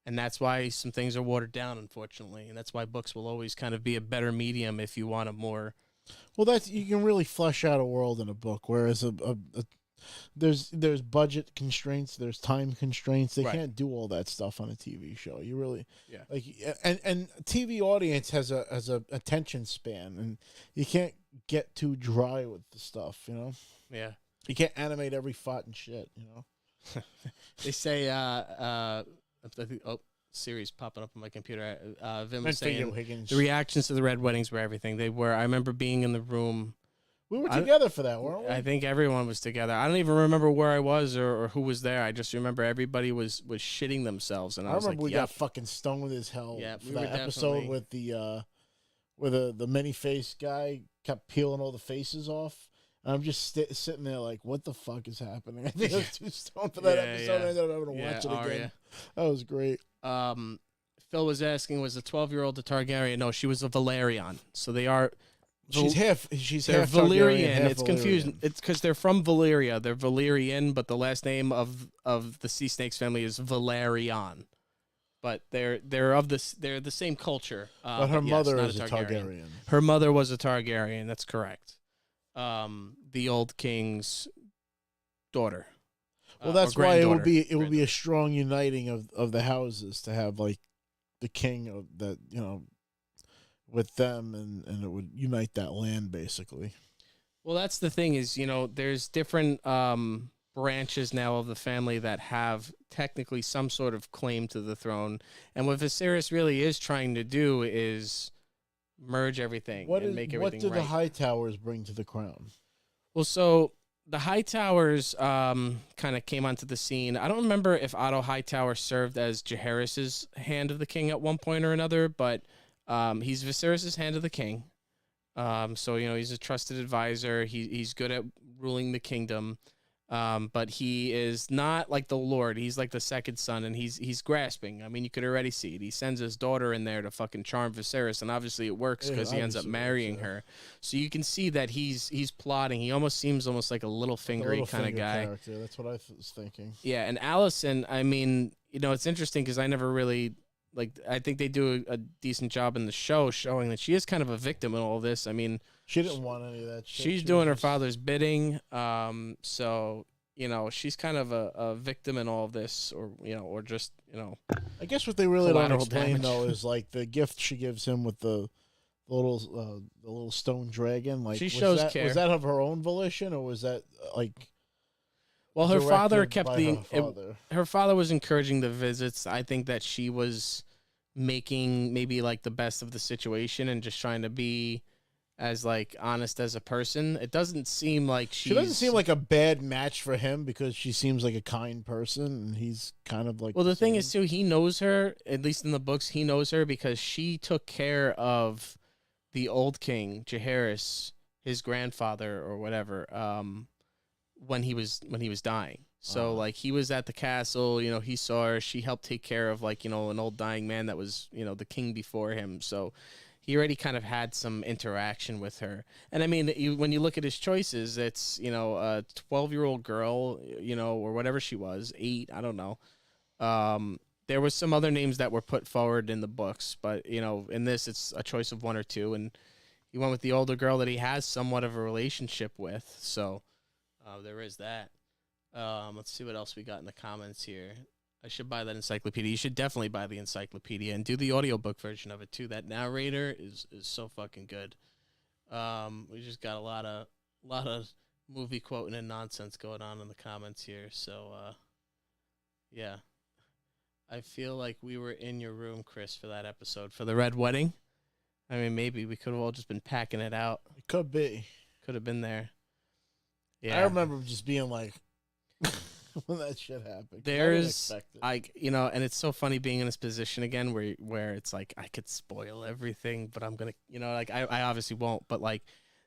Speaker 2: and that's why some things are watered down, unfortunately, and that's why books will always kind of be a better medium if you want a more.
Speaker 1: Well, you can really flesh out a world in a book, whereas there's budget constraints, there's time constraints. They can't do all that stuff on a TV show. You really, and TV audience has a attention span, and you can't get too dry with the stuff.
Speaker 2: Yeah,
Speaker 1: you can't animate every fart and shit.
Speaker 2: They say series popping up on my computer. Vim was saying the reactions to the Red Weddings were everything. They were. I remember being in the room.
Speaker 1: We were together for that, weren't we?
Speaker 2: I think everyone was together. I don't even remember where I was or who was there. I just remember everybody was shitting themselves, and I was
Speaker 1: remember
Speaker 2: like,
Speaker 1: we got fucking stoned as hell.
Speaker 2: Yeah,
Speaker 1: for that episode with the where the many face guy kept peeling all the faces off. And I'm just sitting there like, what the fuck is happening? I think I was too stoned for that episode. I ended up having to watch it again. That was great.
Speaker 2: Phil was asking, was a 12-year-old a Targaryen? No, she was a Valerian. So they are.
Speaker 1: She's half
Speaker 2: Valyrian.
Speaker 1: Half
Speaker 2: it's confusing. It's because they're from Valyria. They're Valyrian, but the last name of the Sea Snakes family is Valerian. But they're the same culture.
Speaker 1: But her mother is a Targaryen.
Speaker 2: Her mother was a Targaryen. That's correct. The old king's daughter.
Speaker 1: Well, that's why it would be a strong uniting of the houses to have like the king of that, with them, and it would unite that land basically.
Speaker 2: Well, that's the thing is, there's different branches now of the family that have technically some sort of claim to the throne, and what Viserys really is trying to do is merge everything and make everything right.
Speaker 1: What do the Hightowers bring to the crown?
Speaker 2: Well, so the Hightowers kind of came onto the scene. I don't remember if Otto Hightower served as Jaehaerys's hand of the king at one point or another, but he's Viserys's hand of the king. So he's a trusted advisor. He's good at ruling the kingdom. But he is not like the Lord. He's like the second son, and he's grasping. I mean, you could already see it. He sends his daughter in there to fucking charm Viserys, and obviously it works because he ends up marrying her. So you can see that he's plotting. He almost seems like a Littlefingery kind of guy.
Speaker 1: Character. That's what I was thinking.
Speaker 2: Yeah, and Alicent, I mean, it's interesting because I never really I think they do a decent job in the show showing that she is kind of a victim in all this. I mean,
Speaker 1: she didn't want any of that shit.
Speaker 2: She's doing her father's bidding. So, she's kind of a victim in all of this, or just,
Speaker 1: I guess what they really don't explain, though, is like the gift she gives him with the little stone dragon. Like,
Speaker 2: she shows care.
Speaker 1: Was that of her own volition, or was that
Speaker 2: well, her father kept her father was encouraging the visits. I think that she was making maybe like the best of the situation and just trying to be as honest as a person. It doesn't seem like she
Speaker 1: doesn't seem like a bad match for him because she seems like a kind person and he's kind of like.
Speaker 2: Well, the thing is too, he knows her, at least in the books, he knows her because she took care of the old king, Jaehaerys, his grandfather or whatever, when he was dying. So he was at the castle, he saw her, she helped take care of an old dying man that was, the king before him. So he already kind of had some interaction with her. And I mean, when you look at his choices, it's, a 12-year-old girl, or whatever she was, 8, I don't know. There was some other names that were put forward in the books, but, in this, it's a choice of 1 or 2. And he went with the older girl that he has somewhat of a relationship with. So there is that. Let's see what else we got in the comments here. I should buy that encyclopedia. You should definitely buy the encyclopedia and do the audiobook version of it too. That narrator is so fucking good. We just got a lot of movie quoting and nonsense going on in the comments here. So yeah. I feel like we were in your room, Chris, for that episode for the Red Wedding. I mean, maybe we could have all just been packing it out.
Speaker 1: It could be.
Speaker 2: Could have been there. Yeah.
Speaker 1: I remember just being like, when that shit happened.
Speaker 2: There's, and it's so funny being in this position again where it's like I could spoil everything, but I'm gonna, I obviously won't, but like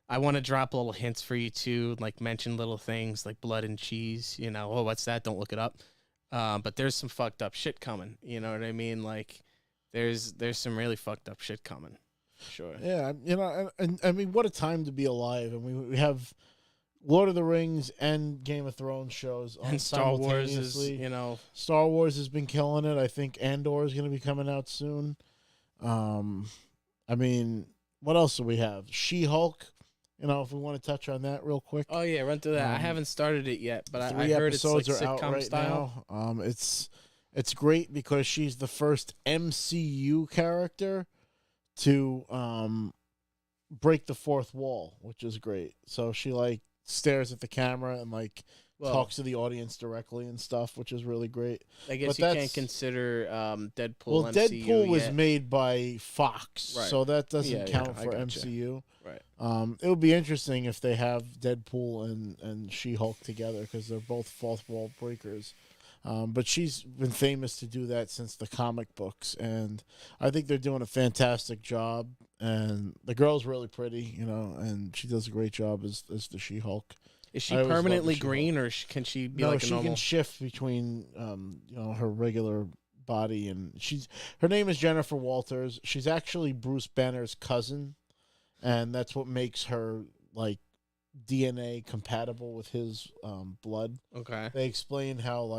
Speaker 2: I want to drop little hints for you too, like mention little things like blood and cheese. Oh, what's that? Don't look it up. But there's some fucked up shit coming. You know what I mean? Like there's some really fucked up shit coming. Sure.
Speaker 1: Yeah, and I mean, what a time to be alive. And we have Lord of the Rings and Game of Thrones shows on
Speaker 2: and Star Wars
Speaker 1: simultaneously.
Speaker 2: is,
Speaker 1: Star Wars has been killing it. I think Andor is going to be coming out soon. I mean, what else do we have? She-Hulk. If we want to touch on that real quick.
Speaker 2: Oh yeah, run through that. I haven't started it yet, but I
Speaker 1: 3
Speaker 2: heard it's like
Speaker 1: episodes are out
Speaker 2: sitcom
Speaker 1: right
Speaker 2: style.
Speaker 1: now. It's great because she's the first MCU character to break the fourth wall, which is great. So she like stares at the camera and like talks to the audience directly and stuff, which is really great.
Speaker 2: I guess you can't consider Deadpool.
Speaker 1: Well,
Speaker 2: MCU
Speaker 1: Deadpool was
Speaker 2: yet.
Speaker 1: made by Fox,
Speaker 2: Right.
Speaker 1: so that doesn't count for MCU. Right. It would be interesting if they have Deadpool and She-Hulk together because they're both fourth wall breakers. But she's been famous to do that since the comic books, and I think they're doing a fantastic job. And the girl's really pretty, and she does a great job as the She-Hulk.
Speaker 2: Is she permanently green, or can she be like a normal?
Speaker 1: No, she can shift between, her regular body, and her name is Jennifer Walters. She's actually Bruce Banner's cousin, and that's what makes her like DNA compatible with his blood.
Speaker 2: Okay.
Speaker 1: They explain how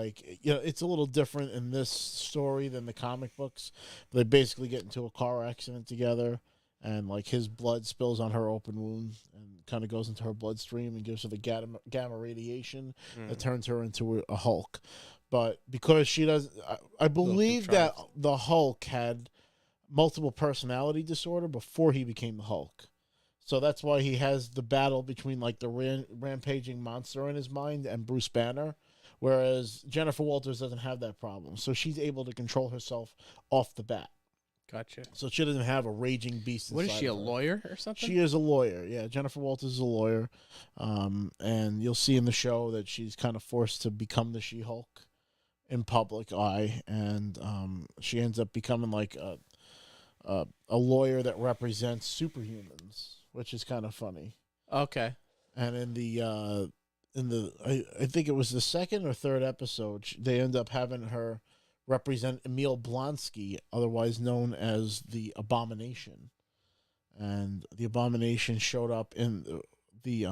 Speaker 1: it's a little different in this story than the comic books. They basically get into a car accident together, and like his blood spills on her open wound and kind of goes into her bloodstream and gives her the gamma radiation that turns her into a Hulk. But because she does, I believe that the Hulk had multiple personality disorder before he became the Hulk. So that's why he has the battle between like the rampaging monster in his mind and Bruce Banner, whereas Jennifer Walters doesn't have that problem. So she's able to control herself off the bat.
Speaker 2: Gotcha.
Speaker 1: So she doesn't have a raging beast inside.
Speaker 2: What is she, a
Speaker 1: of her.
Speaker 2: lawyer or something?
Speaker 1: She is a lawyer, yeah. Jennifer Walters is a lawyer. And you'll see in the show that she's kind of forced to become the She-Hulk in public eye. And she ends up becoming like a lawyer that represents superhumans, which is kind of funny.
Speaker 2: Okay.
Speaker 1: And in the I think it was the second or third episode, they end up having her represent Emil Blonsky, otherwise known as the Abomination. And the Abomination showed up in the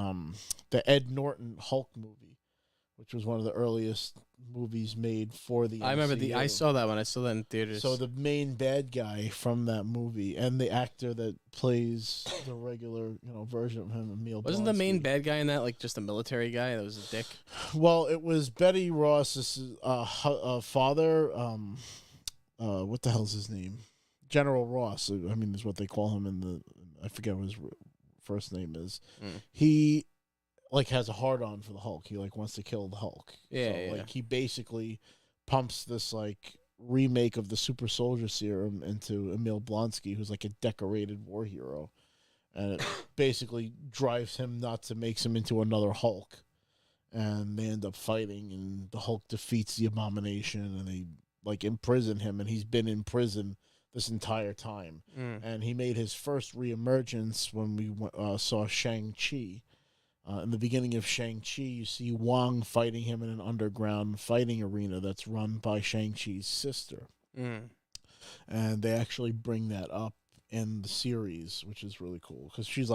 Speaker 1: Ed Norton Hulk movie, which was one of the earliest movies made for the MCU.
Speaker 2: I remember I saw that one. I saw that in theaters.
Speaker 1: So the main bad guy from that movie and the actor that plays the regular, version of him, Emil
Speaker 2: Wasn't
Speaker 1: Blonsky.
Speaker 2: the main bad guy in that like just a military guy that was a dick?
Speaker 1: Well, it was Betty Ross's father. What the hell's his name? General Ross. I mean, is what they call him I forget what his first name is. He has a hard on for the Hulk. He wants to kill the Hulk.
Speaker 2: Yeah,
Speaker 1: so, he basically pumps this remake of the super soldier serum into Emil Blonsky, who's a decorated war hero, and it basically drives him nuts and makes him into another Hulk. And they end up fighting, and the Hulk defeats the Abomination, and they imprison him, and he's been in prison this entire time. And he made his first reemergence when we saw Shang-Chi. In the beginning of Shang-Chi, you see Wong fighting him in an underground fighting arena that's run by Shang-Chi's sister. And they actually bring that up in the series, which is really cool because she's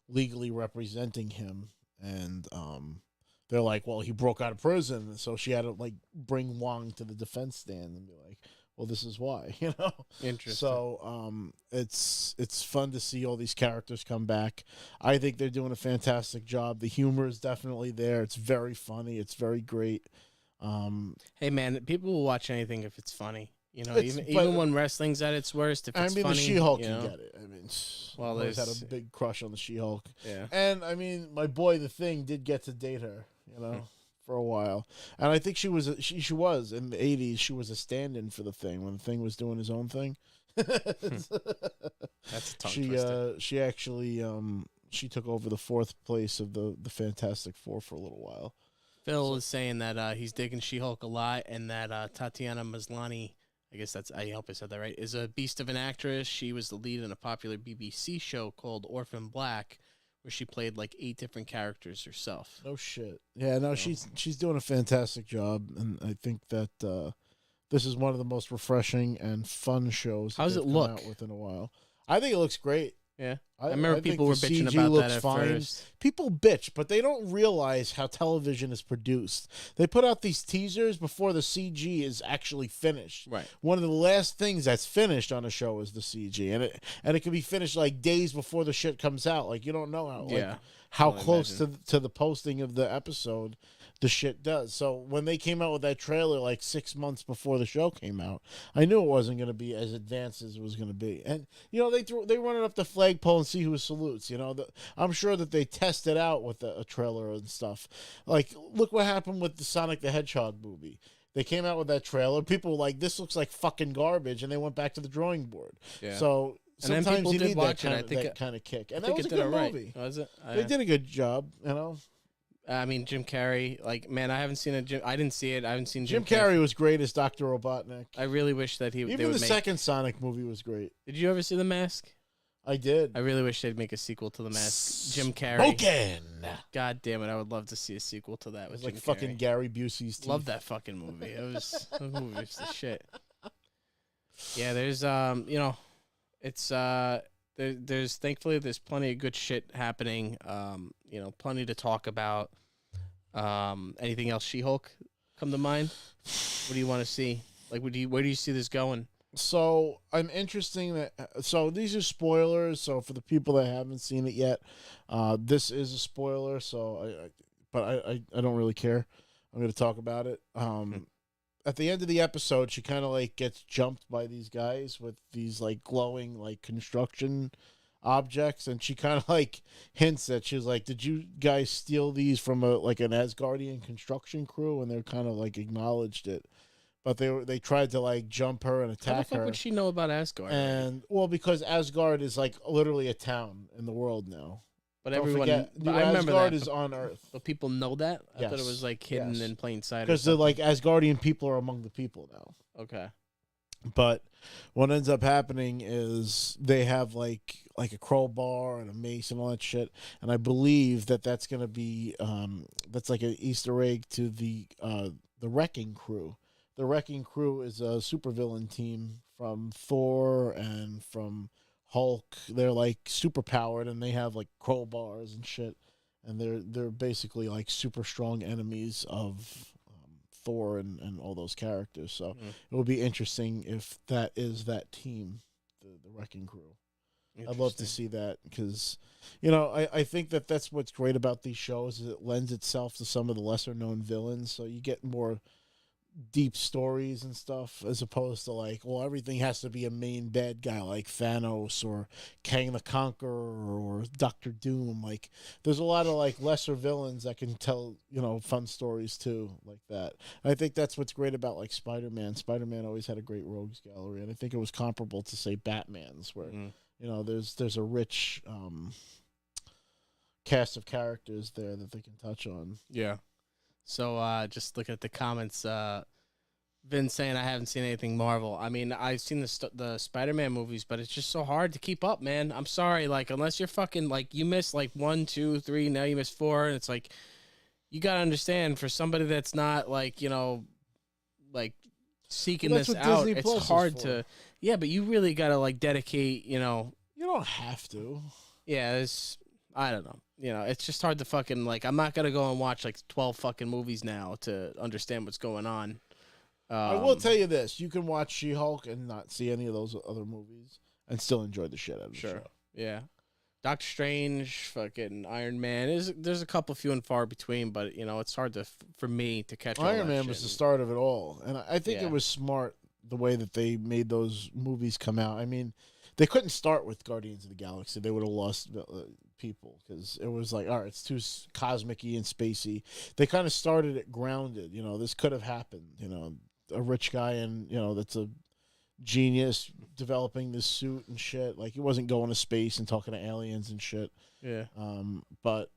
Speaker 1: legally representing him. And they're like, well, he broke out of prison. So she had to bring Wong to the defense stand and be like, well, this is why,
Speaker 2: Interesting.
Speaker 1: So it's fun to see all these characters come back. I think they're doing a fantastic job. The humor is definitely there. It's very funny. It's very great.
Speaker 2: Hey, man, people will watch anything if it's funny. Even when wrestling's at its worst, if it's funny.
Speaker 1: The She-Hulk can get it.
Speaker 2: Well,
Speaker 1: I always had a big crush on the She-Hulk.
Speaker 2: Yeah.
Speaker 1: And, my boy, The Thing, did get to date her, for a while. And I think she was in the 80s, she was a stand-in for The Thing when The Thing was doing his own thing.
Speaker 2: That's a tongue twister.
Speaker 1: She actually she took over the 4th place of the Fantastic Four for a little while.
Speaker 2: Phil is saying that he's digging She-Hulk a lot, and that Tatiana Maslany, I guess I hope I said that right, is a beast of an actress. She was the lead in a popular BBC show called Orphan Black, where she played like 8 different characters herself.
Speaker 1: No shit. Yeah, no, she's doing a fantastic job, and I think that this is one of the most refreshing and fun shows
Speaker 2: How does it
Speaker 1: come
Speaker 2: look?
Speaker 1: out with in a while. I think it looks great.
Speaker 2: Yeah, I remember people were bitching
Speaker 1: CG
Speaker 2: about
Speaker 1: looks
Speaker 2: that at
Speaker 1: fine.
Speaker 2: first.
Speaker 1: People bitch, but they don't realize how television is produced. They put out these teasers before the CG is actually finished.
Speaker 2: Right.
Speaker 1: One of the last things that's finished on a show is the CG, and it can be finished like days before the shit comes out. Like you don't know how close to the posting of the episode the shit does. So when they came out with that trailer like 6 months before the show came out, I knew it wasn't going to be as advanced as it was going to be. And they run it up the flagpole and see who salutes. I'm sure that they test it out with a trailer and stuff. Like look what happened with the Sonic the Hedgehog movie. They came out with that trailer. People were like, "This looks like fucking garbage," and they went back to the drawing board.
Speaker 2: Yeah.
Speaker 1: So sometimes you need that kind of kick. And that was a good movie.
Speaker 2: Was it?
Speaker 1: They did a good job,
Speaker 2: I mean, Jim Carrey, like, man, I haven't seen I didn't see it. I haven't seen
Speaker 1: Jim Carrey was great as Dr. Robotnik.
Speaker 2: I really wish that
Speaker 1: Even the second Sonic movie was great.
Speaker 2: Did you ever see The Mask?
Speaker 1: I did.
Speaker 2: I really wish they'd make a sequel to The Mask. Jim Carrey.
Speaker 1: Smokin'!
Speaker 2: God damn it, I would love to see a sequel to that.
Speaker 1: It was like fucking Gary Busey's teeth.
Speaker 2: Love that fucking movie. That movie was the shit. Yeah, there's it's there's thankfully there's plenty of good shit happening. Plenty to talk about. Anything else She-Hulk come to mind? What do you want to see? Like, where do you see this going?
Speaker 1: So I'm interesting so these are spoilers. So for the people that haven't seen it yet, this is a spoiler. So I don't really care. I'm going to talk about it. At the end of the episode, she kind of like gets jumped by these guys with these like glowing like construction objects, and she kind of like hints that she's like, "Did you guys steal these from an Asgardian construction crew?" And they're kind of like acknowledged it, but they tried to like jump her and attack her.
Speaker 2: How the fuck would she know about Asgard?
Speaker 1: And because Asgard is like literally a town in the world now.
Speaker 2: But
Speaker 1: Don't
Speaker 2: everyone,
Speaker 1: forget,
Speaker 2: I remember
Speaker 1: Asgard
Speaker 2: that,
Speaker 1: is on Earth.
Speaker 2: But people know that. I thought it was like hidden in plain sight.
Speaker 1: Because the like Asgardian people are among the people now.
Speaker 2: Okay.
Speaker 1: But what ends up happening is they have like a crowbar and a mace and all that shit, and I believe that's gonna be that's like an Easter egg to the Wrecking Crew. The Wrecking Crew is a supervillain team from Thor and from Hulk. They're like super powered and they have like crowbars and shit, and they're basically like super strong enemies of Thor and all those characters. So it will be interesting if that is that team, the Wrecking Crew. I'd love to see that because, I think that's what's great about these shows is it lends itself to some of the lesser known villains. So you get more deep stories and stuff as opposed to like, well, everything has to be a main bad guy like Thanos or Kang the Conqueror or Doctor Doom. Like there's a lot of like lesser villains that can tell, fun stories too, like that. And I think that's what's great about like Spider-Man. Spider-Man always had a great rogues gallery, and I think it was comparable to say Batman's where there's a rich cast of characters there that they can touch on.
Speaker 2: Yeah. So just look at the comments. Vince saying I haven't seen anything Marvel. I mean, I've seen the Spider-Man movies, but it's just so hard to keep up, man. I'm sorry, like unless you're fucking like you miss like 1, 2, 3, now you miss 4, and it's like you gotta understand for somebody that's not like like seeking this out.
Speaker 1: Disney
Speaker 2: it's
Speaker 1: Plus
Speaker 2: hard to but you really gotta like dedicate.
Speaker 1: You don't have to.
Speaker 2: Yeah, I don't know. It's just hard to fucking, like, I'm not going to go and watch, like, 12 fucking movies now to understand what's going on.
Speaker 1: I will tell you this. You can watch She-Hulk and not see any of those other movies and still enjoy the shit out of the show.
Speaker 2: Yeah. Doctor Strange, fucking Iron Man. There's a couple few and far between, but, it's hard for me to catch
Speaker 1: Iron Man was the start of it all. And I think it was smart the way that they made those movies come out. I mean, they couldn't start with Guardians of the Galaxy. They would have lost people because it was like, all right, it's too cosmic-y and spacey. They kind of started it grounded. This could have happened. A rich guy and that's genius developing this suit and shit. Like he wasn't going to space and talking to aliens and shit.
Speaker 2: Yeah.
Speaker 1: But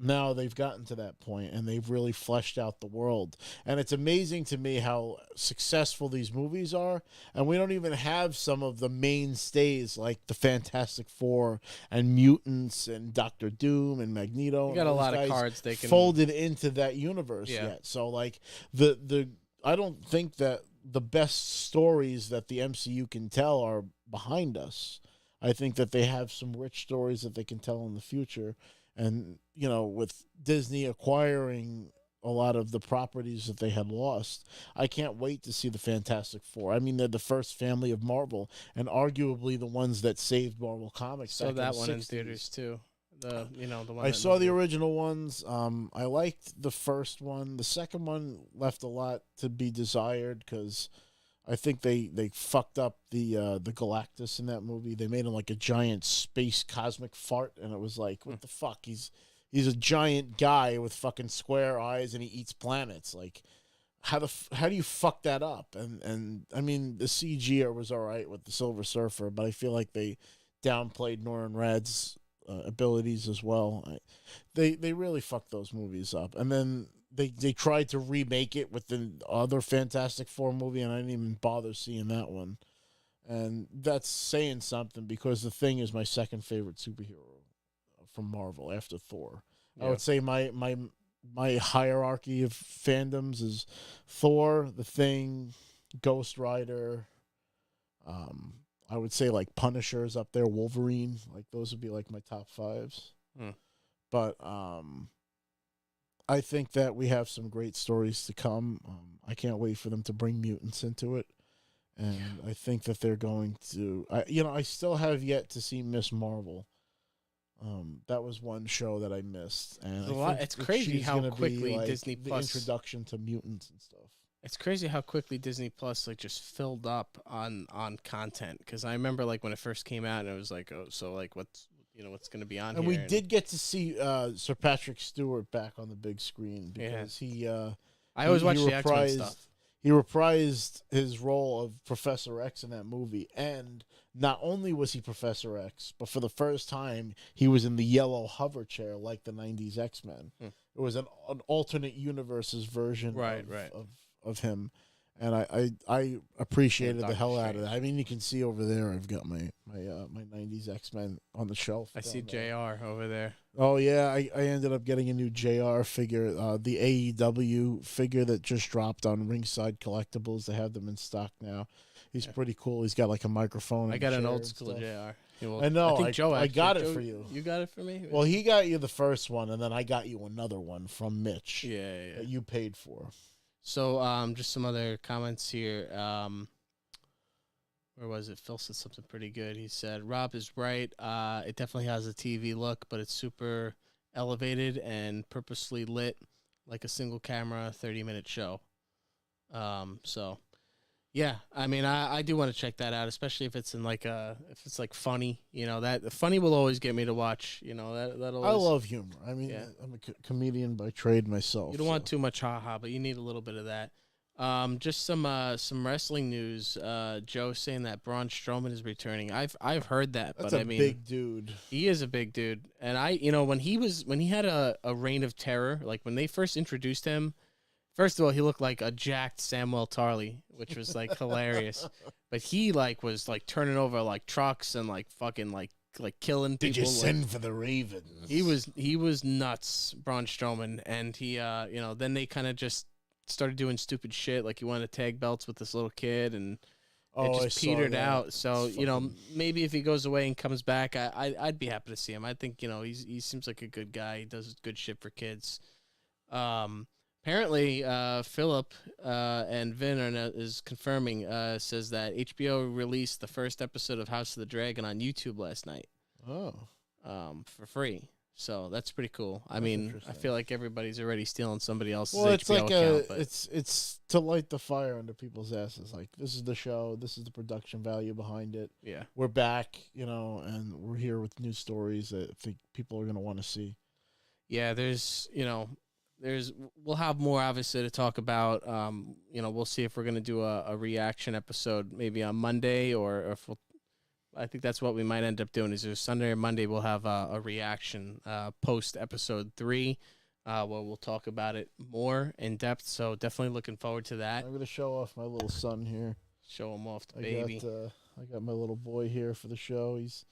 Speaker 1: now they've gotten to that point and they've really fleshed out the world. And it's amazing to me how successful these movies are. And we don't even have some of the mainstays like the Fantastic Four and mutants and Doctor Doom and Magneto.
Speaker 2: You got
Speaker 1: and
Speaker 2: a
Speaker 1: all these
Speaker 2: lot of
Speaker 1: guys
Speaker 2: cards they can
Speaker 1: folded into that universe
Speaker 2: Yeah.
Speaker 1: yet. So like the I don't think that the best stories that the MCU can tell are behind us. I think that they have some rich stories that they can tell in the future. And, you know, with Disney acquiring a lot of the properties that they had lost, I can't wait to see the Fantastic Four. I mean, they're the first family of Marvel and arguably the ones that saved Marvel Comics.
Speaker 2: saw
Speaker 1: back
Speaker 2: that
Speaker 1: in
Speaker 2: one
Speaker 1: the
Speaker 2: in
Speaker 1: 60s.
Speaker 2: theaters too. The one
Speaker 1: I
Speaker 2: that
Speaker 1: saw the
Speaker 2: nobody-
Speaker 1: original ones. I liked the first one. The second one left a lot to be desired because I think they fucked up the Galactus in that movie. They made him like a giant space cosmic fart, and it was like, what the fuck? He's a giant guy with fucking square eyes, and he eats planets. Like, how do you fuck that up? And I mean, the CG was all right with the Silver Surfer, but I feel like they downplayed Norrin Rad's abilities as well. They really fucked those movies up, and then they tried to remake it with the other Fantastic Four movie, and I didn't even bother seeing that one. And that's saying something because The Thing is my second favorite superhero from Marvel after Thor.
Speaker 2: Yeah.
Speaker 1: I would say my hierarchy of fandoms is Thor, The Thing, Ghost Rider. I would say like Punisher's up there, Wolverine. Like those would be like my top fives. But I think that we have some great stories to come. I can't wait for them to bring mutants into it. And I think that they're going to... I still have yet to see Miss Marvel. That was one show that I missed. And
Speaker 2: It's crazy
Speaker 1: she's
Speaker 2: how
Speaker 1: gonna be,
Speaker 2: quickly
Speaker 1: like,
Speaker 2: Disney
Speaker 1: the
Speaker 2: Plus...
Speaker 1: introduction to mutants and stuff.
Speaker 2: It's crazy how quickly Disney Plus like just filled up on content. Because I remember like when it first came out, and it was like, oh, so like what's going to be on
Speaker 1: And
Speaker 2: here?
Speaker 1: we did get to see Sir Patrick Stewart back on the big screen because he...
Speaker 2: I always watch the X-Men
Speaker 1: reprised-
Speaker 2: stuff.
Speaker 1: He reprised his role of Professor X in that movie, and not only was he Professor X, but for the first time, he was in the yellow hover chair like the 90s X-Men. It was an alternate universes version of him, and I appreciated the hell out of that. I mean, you can see over there, I've got my 90s X-Men on the shelf.
Speaker 2: I see JR over there.
Speaker 1: Oh, yeah, I ended up getting a new JR figure, the AEW figure that just dropped on Ringside Collectibles. They have them in stock now. He's pretty cool. He's got like a microphone.
Speaker 2: I got an old school JR.
Speaker 1: I know.
Speaker 2: I think Joe
Speaker 1: I got it
Speaker 2: Joe,
Speaker 1: for you.
Speaker 2: You got it for me?
Speaker 1: Well, he got you the first one, and then I got you another one from Mitch.
Speaker 2: Yeah.
Speaker 1: That you paid for.
Speaker 2: So, just some other comments here. Where was it? Phil said something pretty good. He said, Rob is right. It definitely has a TV look, but it's super elevated and purposely lit like a single camera 30-minute show. So, yeah, I mean, I do want to check that out, especially if it's in like if it's like funny, that funny will always get me to watch, that'll
Speaker 1: I love humor. I mean,
Speaker 2: Yeah.
Speaker 1: I'm a comedian by trade myself.
Speaker 2: You don't want too much haha, but you need a little bit of that. Just some wrestling news. Joe saying that Braun Strowman is returning. I've heard that,
Speaker 1: That's
Speaker 2: but
Speaker 1: a
Speaker 2: I mean,
Speaker 1: big dude.
Speaker 2: he is a big dude. And when he had a reign of terror, like when they first introduced him, first of all, he looked like a jacked Samuel Tarly, which was like hilarious. But he like was like turning over like trucks and like fucking like killing people.
Speaker 1: Did you send
Speaker 2: like,
Speaker 1: for the Ravens?
Speaker 2: He was nuts, Braun Strowman, and he then they kind of just started doing stupid shit, like he wanted to tag belts with this little kid, and it just petered out. So maybe if he goes away and comes back, I'd be happy to see him. I think he seems like a good guy. He does good shit for kids. Apparently, Philip and Vin is confirming. Says that HBO released the first episode of House of the Dragon on YouTube last night.
Speaker 1: Oh,
Speaker 2: for free. So that's pretty cool. I mean, I feel like everybody's already stealing somebody else's
Speaker 1: well, it's
Speaker 2: HBO
Speaker 1: like
Speaker 2: account. But
Speaker 1: it's to light the fire under people's asses. Like, this is the show. This is the production value behind it.
Speaker 2: yeah.
Speaker 1: We're back, and we're here with new stories that I think people are going to want to see.
Speaker 2: Yeah, there's, we'll have more obviously to talk about. We'll see if we're gonna do a reaction episode maybe on Monday or if I think that's what we might end up doing. Is either Sunday or Monday we'll have a reaction post episode 3, where we'll talk about it more in depth. So definitely looking forward to that.
Speaker 1: I'm gonna show off my little son here.
Speaker 2: Show him off the baby.
Speaker 1: I got my little boy here for the show. He's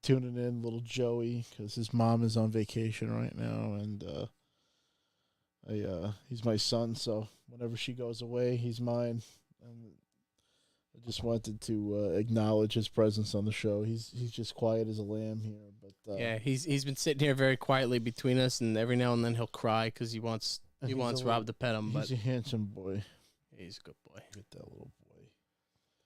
Speaker 1: tuning in, little Joey, because his mom is on vacation right now, and he's my son. So whenever she goes away, he's mine. And I just wanted to acknowledge his presence on the show. He's just quiet as a lamb here, but
Speaker 2: yeah, he's been sitting here very quietly between us, and every now and then he'll cry because he wants Rob to pet him.
Speaker 1: He's a handsome boy.
Speaker 2: He's a good boy.
Speaker 1: Get that little boy.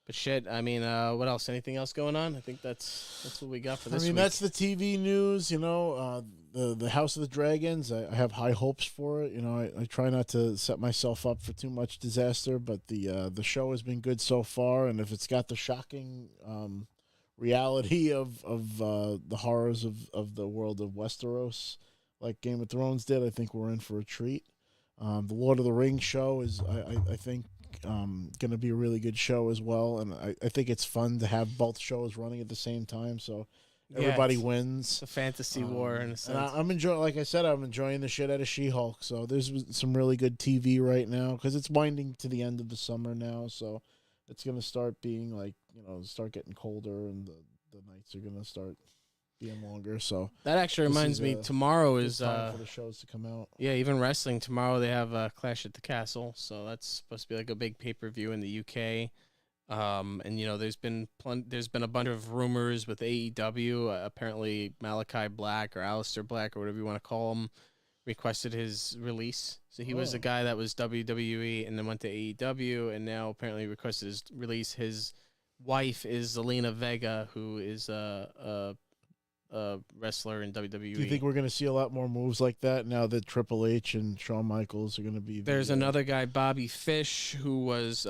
Speaker 2: But shit, I mean, what else? Anything else going on? I think that's what we got for this week.
Speaker 1: That's the TV news. The House of the Dragons. I have high hopes for it. I try not to set myself up for too much disaster, but the show has been good so far. And if it's got the shocking reality of the horrors of the world of Westeros, like Game of Thrones did, I think we're in for a treat. The Lord of the Rings show is, I think, going to be a really good show as well, and I think it's fun to have both shows running at the same time, so everybody wins.
Speaker 2: It's a fantasy war in a sense.
Speaker 1: And I'm enjoying, like I said, I'm enjoying the shit out of She-Hulk. So there's some really good TV right now because it's winding to the end of the summer now, so it's going to start being start getting colder, and the nights are going to start being longer. So
Speaker 2: that actually reminds me, tomorrow is
Speaker 1: time for the shows to come out.
Speaker 2: Yeah, even wrestling tomorrow they have Clash at the Castle, so that's supposed to be like a big pay-per-view in the UK. And there's been a bunch of rumors with AEW. Apparently Malachi Black or Aleister Black or whatever you want to call him requested his release. So he was a guy that was WWE and then went to AEW, and now apparently requested his release. His wife is Zelina Vega, who is a wrestler in WWE.
Speaker 1: Do you think we're going to see a lot more moves like that now that Triple H and Shawn Michaels are going to be?
Speaker 2: There's another guy, Bobby Fish, who was,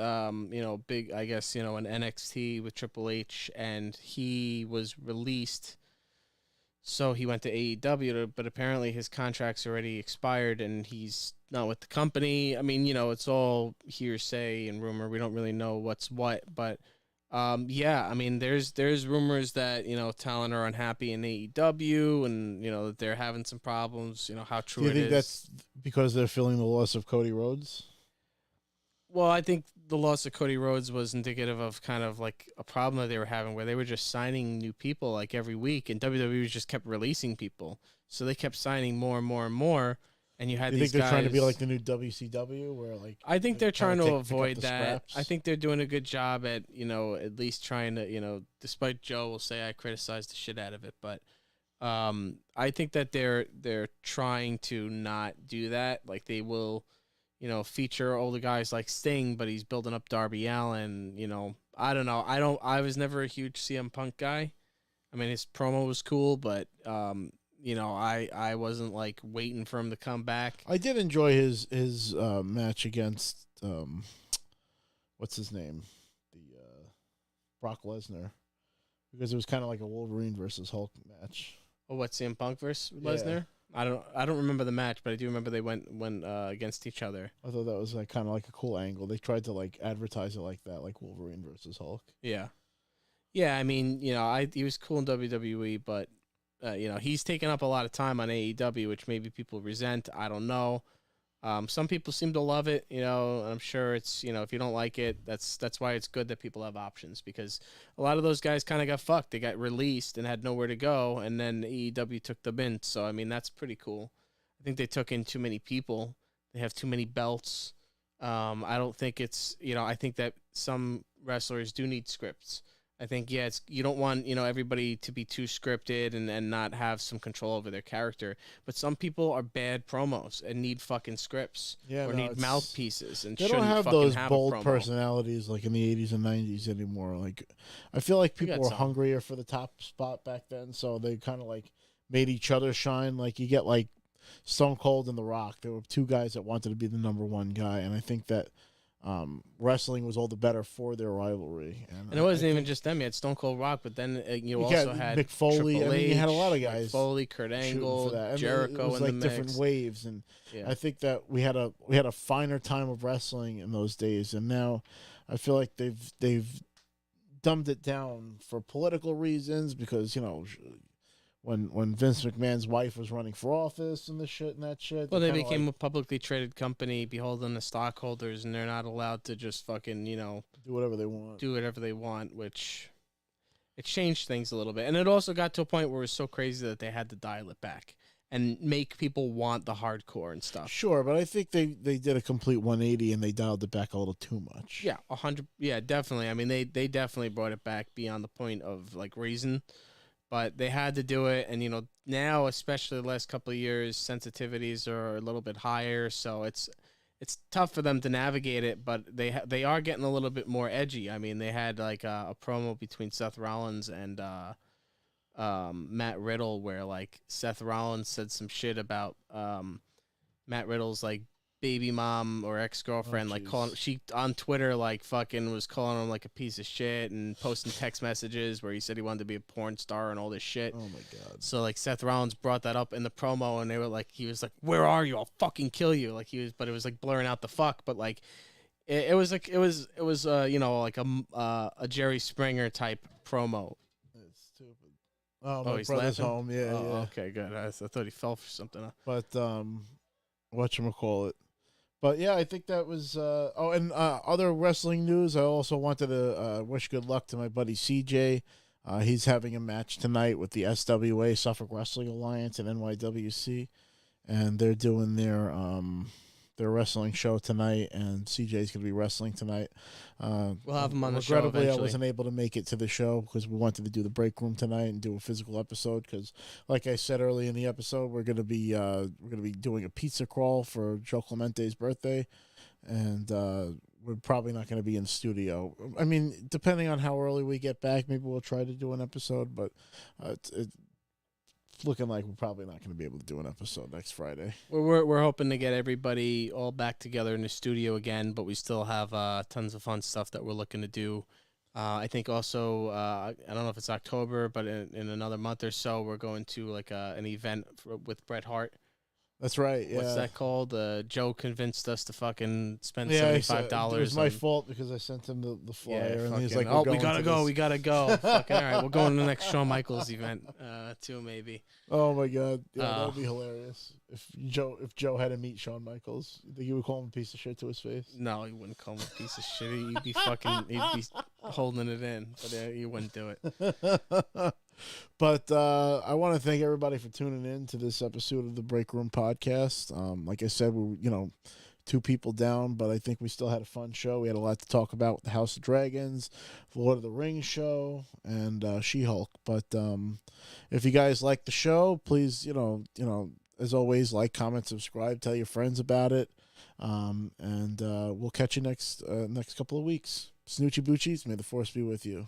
Speaker 2: big, I guess, in NXT with Triple H, and he was released. So he went to AEW, but apparently his contract's already expired, and he's not with the company. I mean, it's all hearsay and rumor. We don't really know what's what, but. There's rumors that, talent are unhappy in AEW and, that they're having some problems, how true it is.
Speaker 1: Do you think that's because they're feeling the loss of Cody Rhodes?
Speaker 2: Well, I think the loss of Cody Rhodes was indicative of kind of like a problem that they were having where they were just signing new people like every week, and WWE just kept releasing people. So they kept signing more and more and more. And you had these guys.
Speaker 1: Think they're trying to be like the new WCW, where
Speaker 2: I think they're trying to avoid that. I think they're doing a good job at at least trying to despite Joe will say I criticized the shit out of it, but I think that they're trying to not do that. Like they will, feature older guys like Sting, but he's building up Darby Allin. I don't know. I was never a huge CM Punk guy. I mean, his promo was cool, but I wasn't like waiting for him to come back.
Speaker 1: I did enjoy his match against what's his name, Brock Lesnar, because it was kind of like a Wolverine versus Hulk match.
Speaker 2: Oh, what, CM Punk versus Lesnar? I don't remember the match, but I do remember they went against each other.
Speaker 1: I thought that was like kind of like a cool angle. They tried to like advertise it like that, like Wolverine versus Hulk.
Speaker 2: Yeah. I mean, he was cool in WWE, but. He's taken up a lot of time on AEW, which maybe people resent. I don't know. Some people seem to love it, I'm sure it's, if you don't like it, that's why it's good that people have options, because a lot of those guys kind of got fucked. They got released and had nowhere to go, and then AEW took them in. So, I mean, that's pretty cool. I think they took in too many people. They have too many belts. I don't think it's, I think that some wrestlers do need scripts. I think, you don't want, everybody to be too scripted and not have some control over their character. But some people are bad promos and need fucking scripts need mouthpieces. And
Speaker 1: they don't have those bold personalities like in the 80s and 90s anymore. Like, I feel like people were hungrier for the top spot back then, so they kind of like made each other shine. Like, you get like Stone Cold and The Rock. There were two guys that wanted to be the number one guy, and I think that wrestling was all the better for their rivalry.
Speaker 2: And it wasn't even just them. You had Stone Cold Rock, but then you also had
Speaker 1: Mick Foley.
Speaker 2: Triple
Speaker 1: I mean, you had a lot of
Speaker 2: H,
Speaker 1: guys
Speaker 2: Mick Foley, Kurt
Speaker 1: shooting
Speaker 2: Angle,
Speaker 1: for that. And
Speaker 2: Jericho
Speaker 1: it was
Speaker 2: in
Speaker 1: like
Speaker 2: the
Speaker 1: different
Speaker 2: mix.
Speaker 1: waves, and
Speaker 2: Yeah.
Speaker 1: I think that we had a finer time of wrestling in those days, and now I feel like they've dumbed it down for political reasons because when Vince McMahon's wife was running for office and this shit and that shit.
Speaker 2: Well, they became a publicly traded company, beholden to stockholders, and they're not allowed to just fucking
Speaker 1: do whatever they want.
Speaker 2: Which it changed things a little bit. And it also got to a point where it was so crazy that they had to dial it back and make people want the hardcore and stuff.
Speaker 1: Sure, but I think they did a complete 180 and they dialed it back a little too much.
Speaker 2: Yeah, 100. Yeah, definitely. I mean, they definitely brought it back beyond the point of like reason. But they had to do it, and now, especially the last couple of years, sensitivities are a little bit higher, so it's tough for them to navigate it. But they are getting a little bit more edgy. I mean, they had like a promo between Seth Rollins and Matt Riddle, where like Seth Rollins said some shit about Matt Riddle's like baby mom or ex-girlfriend, like she on Twitter like fucking was calling him like a piece of shit and posting text messages where he said he wanted to be a porn star and all this shit.
Speaker 1: Oh my god.
Speaker 2: So like Seth Rollins brought that up in the promo and he was like, "Where are you? I'll fucking kill you." Like but it was like blurring out the fuck, but like it was like it was like a Jerry Springer type promo.
Speaker 1: It's stupid. Oh, my
Speaker 2: he's
Speaker 1: brother's
Speaker 2: laughing?
Speaker 1: home. Yeah, yeah.
Speaker 2: Okay, good. I thought he fell for something.
Speaker 1: But whatchamacallit. But yeah, I think that was other wrestling news. I also wanted to wish good luck to my buddy CJ. He's having a match tonight with the SWA, Suffolk Wrestling Alliance, and NYWC, and they're doing their wrestling show tonight, and CJ's going to be wrestling tonight.
Speaker 2: We'll have him on the show
Speaker 1: Regrettably, I
Speaker 2: eventually.
Speaker 1: wasn't able to make it to the show because we wanted to do the break room tonight and do a physical episode. Because, like I said early in the episode, we're going to be doing a pizza crawl for Joe Clemente's birthday, and we're probably not going to be in studio. I mean, depending on how early we get back, maybe we'll try to do an episode, but it's looking like we're probably not going to be able to do an episode next Friday.
Speaker 2: We're hoping to get everybody all back together in the studio again, but we still have tons of fun stuff that we're looking to do. I think also I don't know if it's October, but in another month or so, we're going to like an event with Bret Hart.
Speaker 1: That's right. Yeah.
Speaker 2: What's that called? Joe convinced us to fucking spend $75.
Speaker 1: It was my fault because I sent him the flyer, and he's like,
Speaker 2: we gotta go. Fucking all right, we'll go to the next Shawn Michaels event too, maybe.
Speaker 1: Oh my god, yeah, that would be hilarious if Joe had to meet Shawn Michaels. You think he would call him a piece of shit to his face?
Speaker 2: No, he wouldn't call him a piece of shit. He'd be holding it in, but he wouldn't do it.
Speaker 1: But I want to thank everybody for tuning in to this episode of the Break Room Podcast. Like I said, we two people down, but I think we still had a fun show. We had a lot to talk about with the House of Dragons, the Lord of the Rings show, and She-Hulk. But if you guys like the show, please, as always, like, comment, subscribe, tell your friends about it, and we'll catch you next couple of weeks. Snoochie Boochies, may the force be with you.